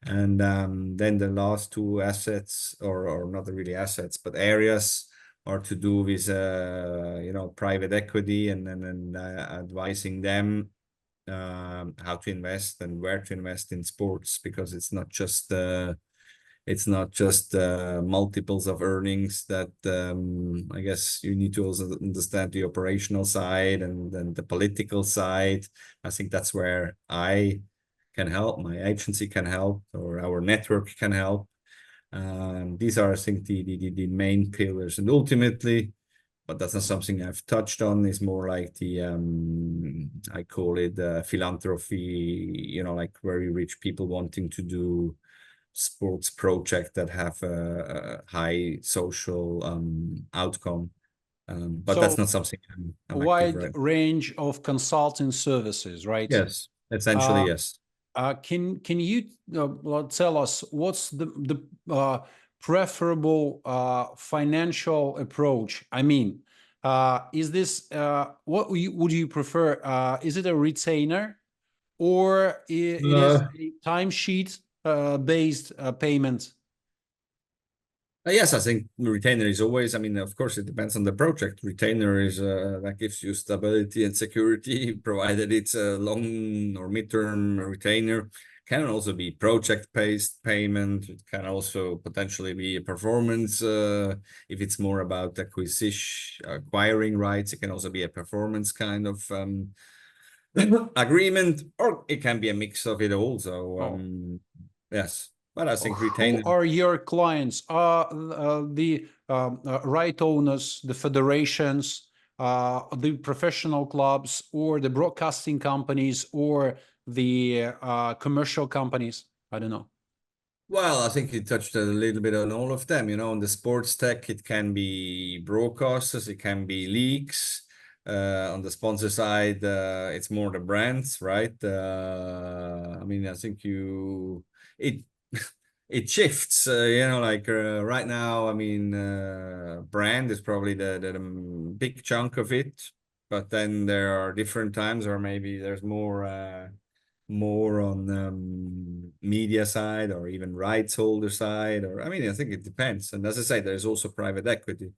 And then the last two assets, or not really assets, but areas are to do with private equity and advising them how to invest and where to invest in sports, because it's not just multiples of earnings that I guess you need to also understand the operational side and then the political side. I think that's where I can help, my agency can help, or our network can help. These are, I think, the main pillars. And ultimately, but that's not something I've touched on, is more like the I call it philanthropy, like very rich people wanting to do sports projects that have a high social outcome. But that's So not something a I'm active wide right. range of consulting services, right? Yes, essentially, Uh, yes. can you tell us what's the preferable financial approach? I mean, is this what would you prefer? Is it a retainer or it is a timesheet based payment? Yes, I think retainer is always, I mean, of course, it depends on the project. Retainer is that gives you stability and security, provided it's a long or midterm retainer. Can also be project-based payment. It can also potentially be a performance. If it's more about acquiring rights, it can also be a performance kind of agreement, or it can be a mix of it all. So, yes. But I think Who retainer. are your clients? Are the right owners, the federations, the professional clubs, or the broadcasting companies, or the commercial companies? I don't know. Well, I think you touched a little bit on all of them. On the sports tech, it can be broadcasters, it can be leagues. On the sponsor side, it's more the brands, right? I mean, I think it it shifts. Like right now, I mean, brand is probably the big chunk of it, but then there are different times, or maybe there's more on media side or even rights holder side, or I mean, I think it depends. And as I say, there's also private equity.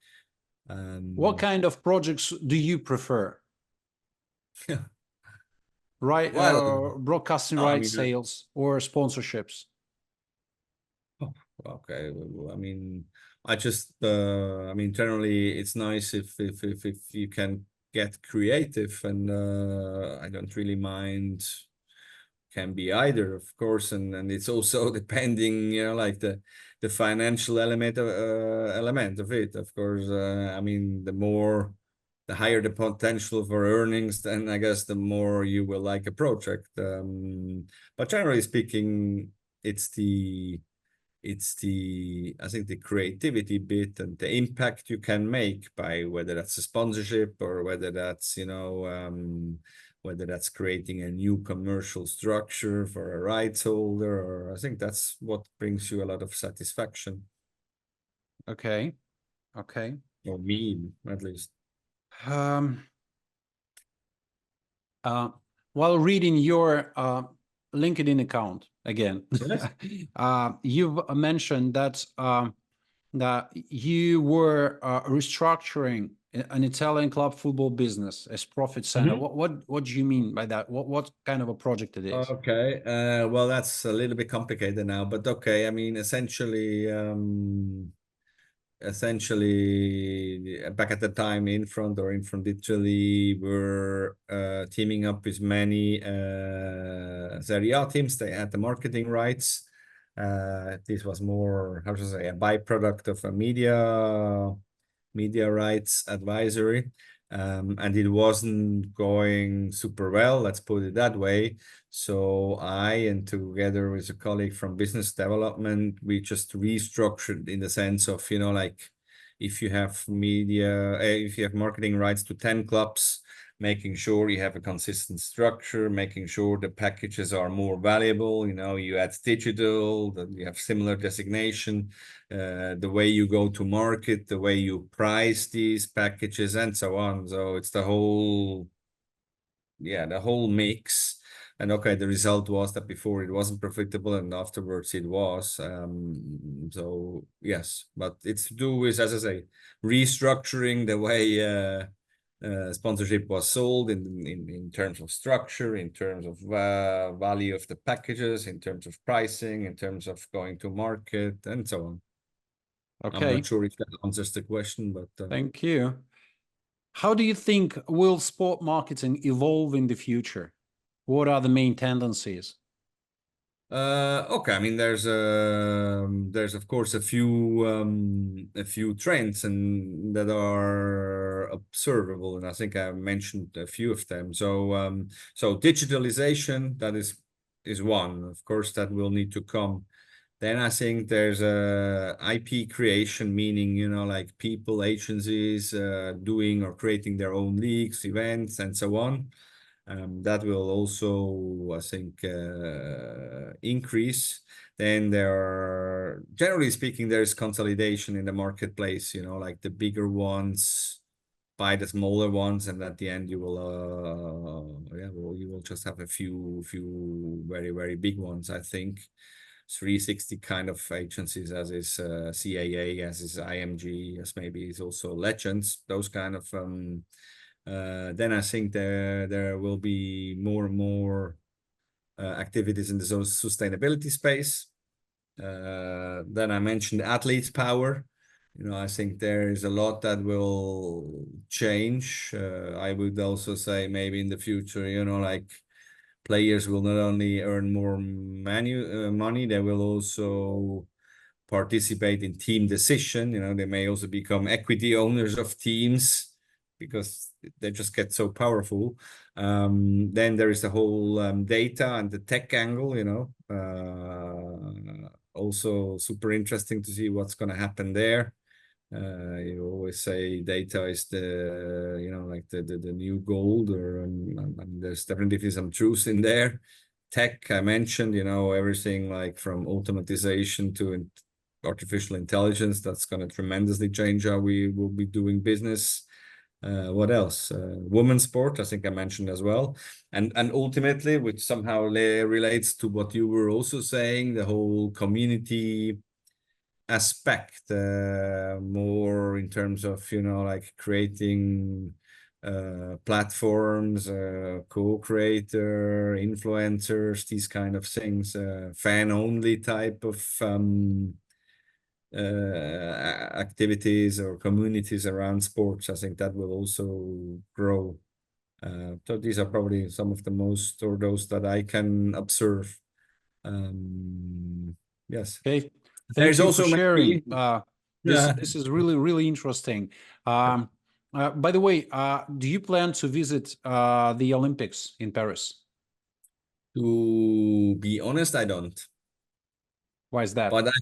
What kind of projects do you prefer? Right, Well, broadcasting I rights mean, sales or sponsorships? okay. I mean, I mean, generally, it's nice if you can get creative, and I don't really mind. Can be either, of course, and it's also depending, like the financial element of it, of course. I mean, the higher the potential for earnings, then I guess the more you will like a project. But generally speaking, it's the I think the creativity bit and the impact you can make by whether that's a sponsorship or whether that's whether that's creating a new commercial structure for a rights holder, or I think that's what brings you a lot of satisfaction. Okay, okay. Or me, at least. Um, while reading your LinkedIn account again, Yes. you've mentioned that that you were restructuring an Italian club football business as profit center. Mhm. What do you mean by that? What kind of a project it is? Okay. Well, that's a little bit complicated now, but okay. I mean, essentially, essentially back at the time, Infront or Infront Italy were teaming up with many Serie A teams. They had the marketing rights. This was more, how to say, a byproduct of a media rights advisory. And it wasn't going super well, let's put it that way. So and together with a colleague from business development, we just restructured in the sense of, like if you have if you have marketing rights to 10 clubs, making sure you have a consistent structure, making sure the packages are more valuable. You add digital, that you have similar designation, the way you go to market, the way you price these packages, and so on. So it's the whole mix. And okay, the result was that before it wasn't profitable, and afterwards it was. So yes, but it's to do with, as I say, restructuring the way sponsorship was sold in terms of structure, in terms of value of the packages, in terms of pricing, in terms of going to market, and so on. I'm Okay, not sure if that answers the question, but thank you. How do you think will sport marketing evolve in the future? What are the main tendencies? Okay, I mean, there's of course a few trends and that are observable, and I think I mentioned a few of them. So digitalization, that is one, of course, that will need to come. Then I think there's a IP creation, meaning, like people, agencies doing or creating their own leagues, events, and so on. That will also, I think, increase. Then generally speaking, there is consolidation in the marketplace, like the bigger ones buy the smaller ones, and at the end you will just have a few very, very big ones, I think. 360 kind of agencies, as is CAA, as is IMG, as maybe is also Legends, those kind of then I think there will be more and more activities in the sustainability space. Then I mentioned athletes' power. I think there is a lot that will change. I would also say maybe in the future, like players will not only earn more money, they will also participate in team decision. They may also become equity owners of teams because they just get so powerful. Then there is the whole data and the tech angle, also super interesting to see what's going to happen there. You always say data is like the new gold, or there's definitely some truth in there. Tech, I mentioned, everything like from automatization to artificial intelligence, that's going to tremendously change how we will be doing business. What else? Women's sport, I think I mentioned as well. And ultimately, which somehow relates to what you were also saying, the whole community aspect, more in terms of, like creating platforms, co-creator, influencers, these kind of things, fan-only type of activities or communities around sports. I think that will also grow. So these are probably some of the most, or those that I can observe. Yes. Okay, thank There's you for also sharing. maybe This is really, really interesting. By the way, do you plan to visit the Olympics in Paris? to be honest, I don't. Why is that? But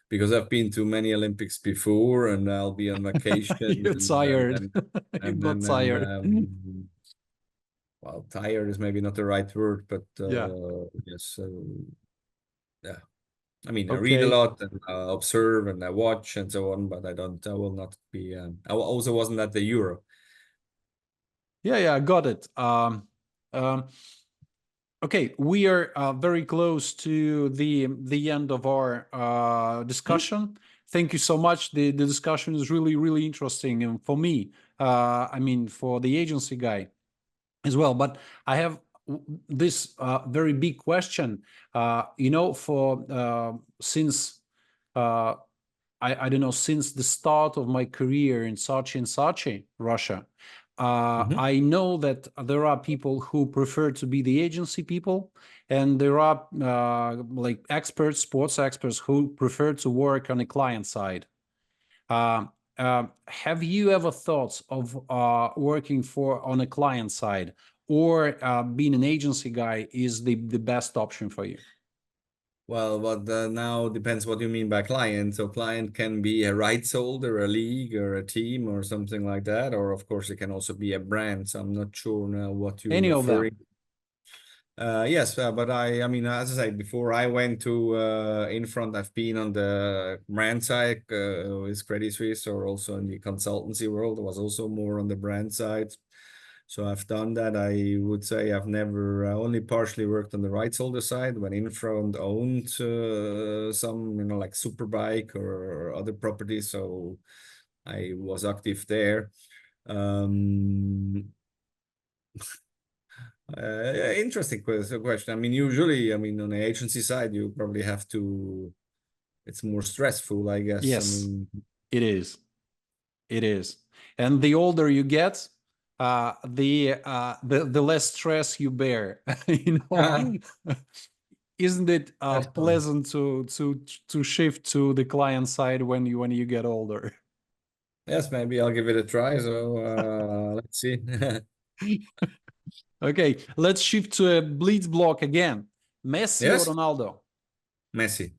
because I've been to many Olympics before, and I'll be on vacation, You're tired. You and got then tired. well, tired is maybe not the right word, but Yeah. yes, yeah. I mean, I read a Okay. lot and observe and I watch and so on, but I will not be. I also wasn't at the Euro. Yeah, I got it. Um, okay, we are very close to the end of our discussion. Thank you so much. The discussion is really, really interesting, and for me, I mean, for the agency guy as well. But I have this very big question. For since I don't know, since the start of my career in Sochi, Russia, Mhm. I know that there are people who prefer to be the agency people, and there are like experts, sports experts, who prefer to work on the client side. Uh, have you ever thought of working for on a client side, or being an agency guy is the best option for you? Well, but now depends what you mean by client. So client can be a rights holder, a league, or a team, or something like that. Or of course, it can also be a brand. So I'm not sure now what you're Any of them? referring. Yes, but I mean, as I said before, I went to Infront. I've been on the brand side with Credit Suisse, or also in the consultancy world. I was also more on the brand side. So I've done that. I would say I've never only partially worked on the rights holder side when Infront owned some, like Superbike or other properties. So I was active there. Um, Interesting question. I mean, usually, I mean, on the agency side, you probably have to, it's more stressful, I guess. I Yes, mean, it is. It is. And the older you get, the less stress you bear. You know, isn't it that's fine. pleasant to shift to the client side when you get older? Yes, maybe I'll give it a try. So let's see. Okay, let's shift to a blitz block again. Messi or Yes, Ronaldo? Messi,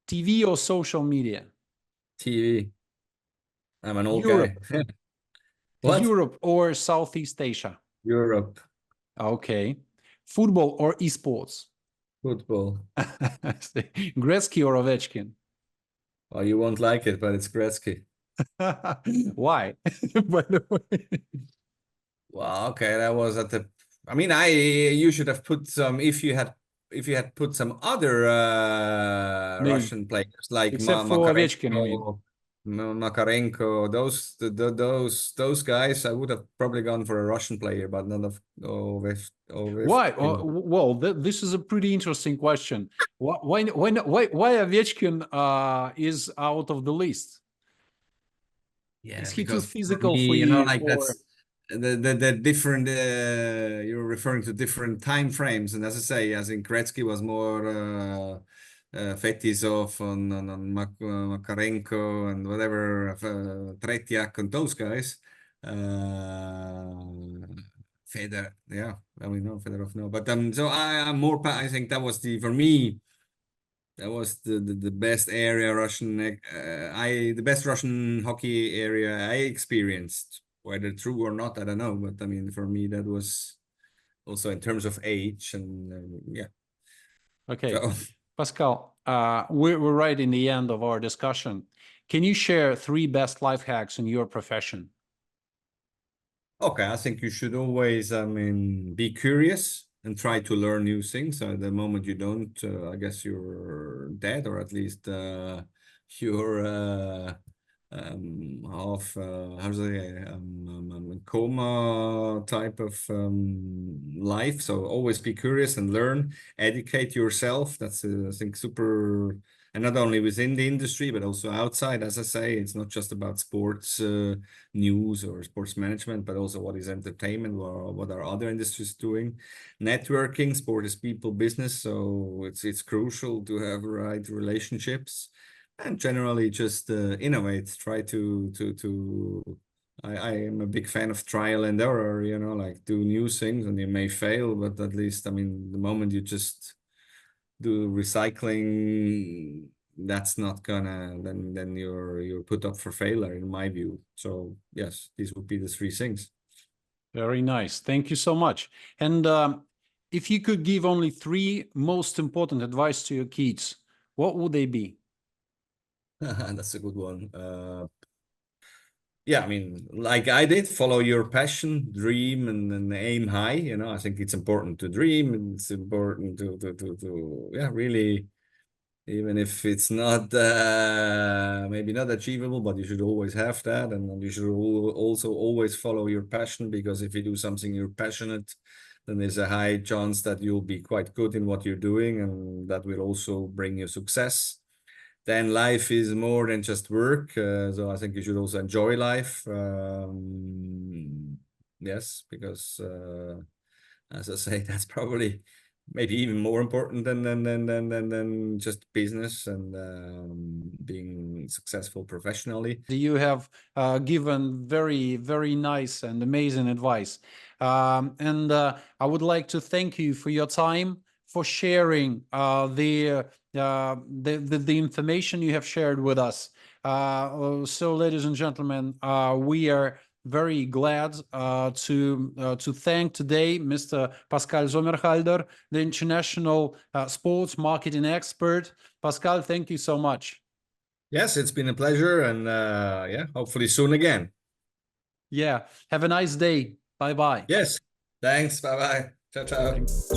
TV or social media? TV. I'm an old Europe, guy. What? Europe or Southeast Asia? Europe, Okay. Football or esports? football. Gretzky or Ovechkin? Oh, you won't like it, but it's Gretzky. Why? By the way, Well, okay, that was at the. I mean, you should have put some if you had put some other name Russian players like except for Ovechkin, you mean? Makarenko, those guys. I would have probably gone for a Russian player, but none of Why? Ovechkin. Well, this is a pretty interesting question. Why Ovechkin is out of the list? Is Yeah, he too because for me, physical for you, like or that's the different. You're referring to different time frames, and as I say, I think Gretzky was more Fetisov on Makarenko and whatever, Tretiak and those guys. Yeah, I mean no Fedorov, no, but so I'm more. I think that was the for me. That was the best area the best Russian hockey area I experienced. Whether true or not, I don't know. But I mean, for me, that was also in terms of age and yeah. okay, So Pascal? We're right in the end of our discussion. Can you share three best life hacks in your profession? okay, I think you should always, I mean, be curious and try to learn new things. So the moment you don't, I guess you're dead, or at least you're half how do they coma type of life. So always be curious and learn, educate yourself. That's I think super, and not only within the industry but also outside. As I say, it's not just about sports news or sports management, but also what is entertainment or what are other industries doing. Networking, sport is people business, so it's crucial to have right relationships and generally just innovate. Try to. I am a big fan of trial and error. Like do new things, and you may fail, but at least I mean, the moment you just do recycling, that's not gonna then you're put up for failure in my view. So yes, these would be the three things. Very nice. Thank you so much. And if you could give only three most important advice to your kids, what would they be? That's a good one. Yeah, I mean, like I did, follow your passion, dream, and aim high. I think it's important to dream, and it's important to yeah, really, even if it's not maybe not achievable, but you should always have that, and you should also always follow your passion, because if you do something you're passionate, then there's a high chance that you'll be quite good in what you're doing, and that will also bring you success. then life is more than just work. So I think you should also enjoy life. Yes, because as I say, that's probably maybe even more important than just business and being successful professionally. You have given very, very nice and amazing advice. And I would like to thank you for your time, for sharing the information you have shared with us. So, ladies and gentlemen, we are very glad to thank today Mr. Pascal Sommerhalder, the international sports marketing expert. Pascal, thank you so much. Yes, it's been a pleasure, and yeah, hopefully soon again. Yeah. Have a nice day. Bye bye. Yes. Thanks. Bye bye. Ciao, ciao. Thanks.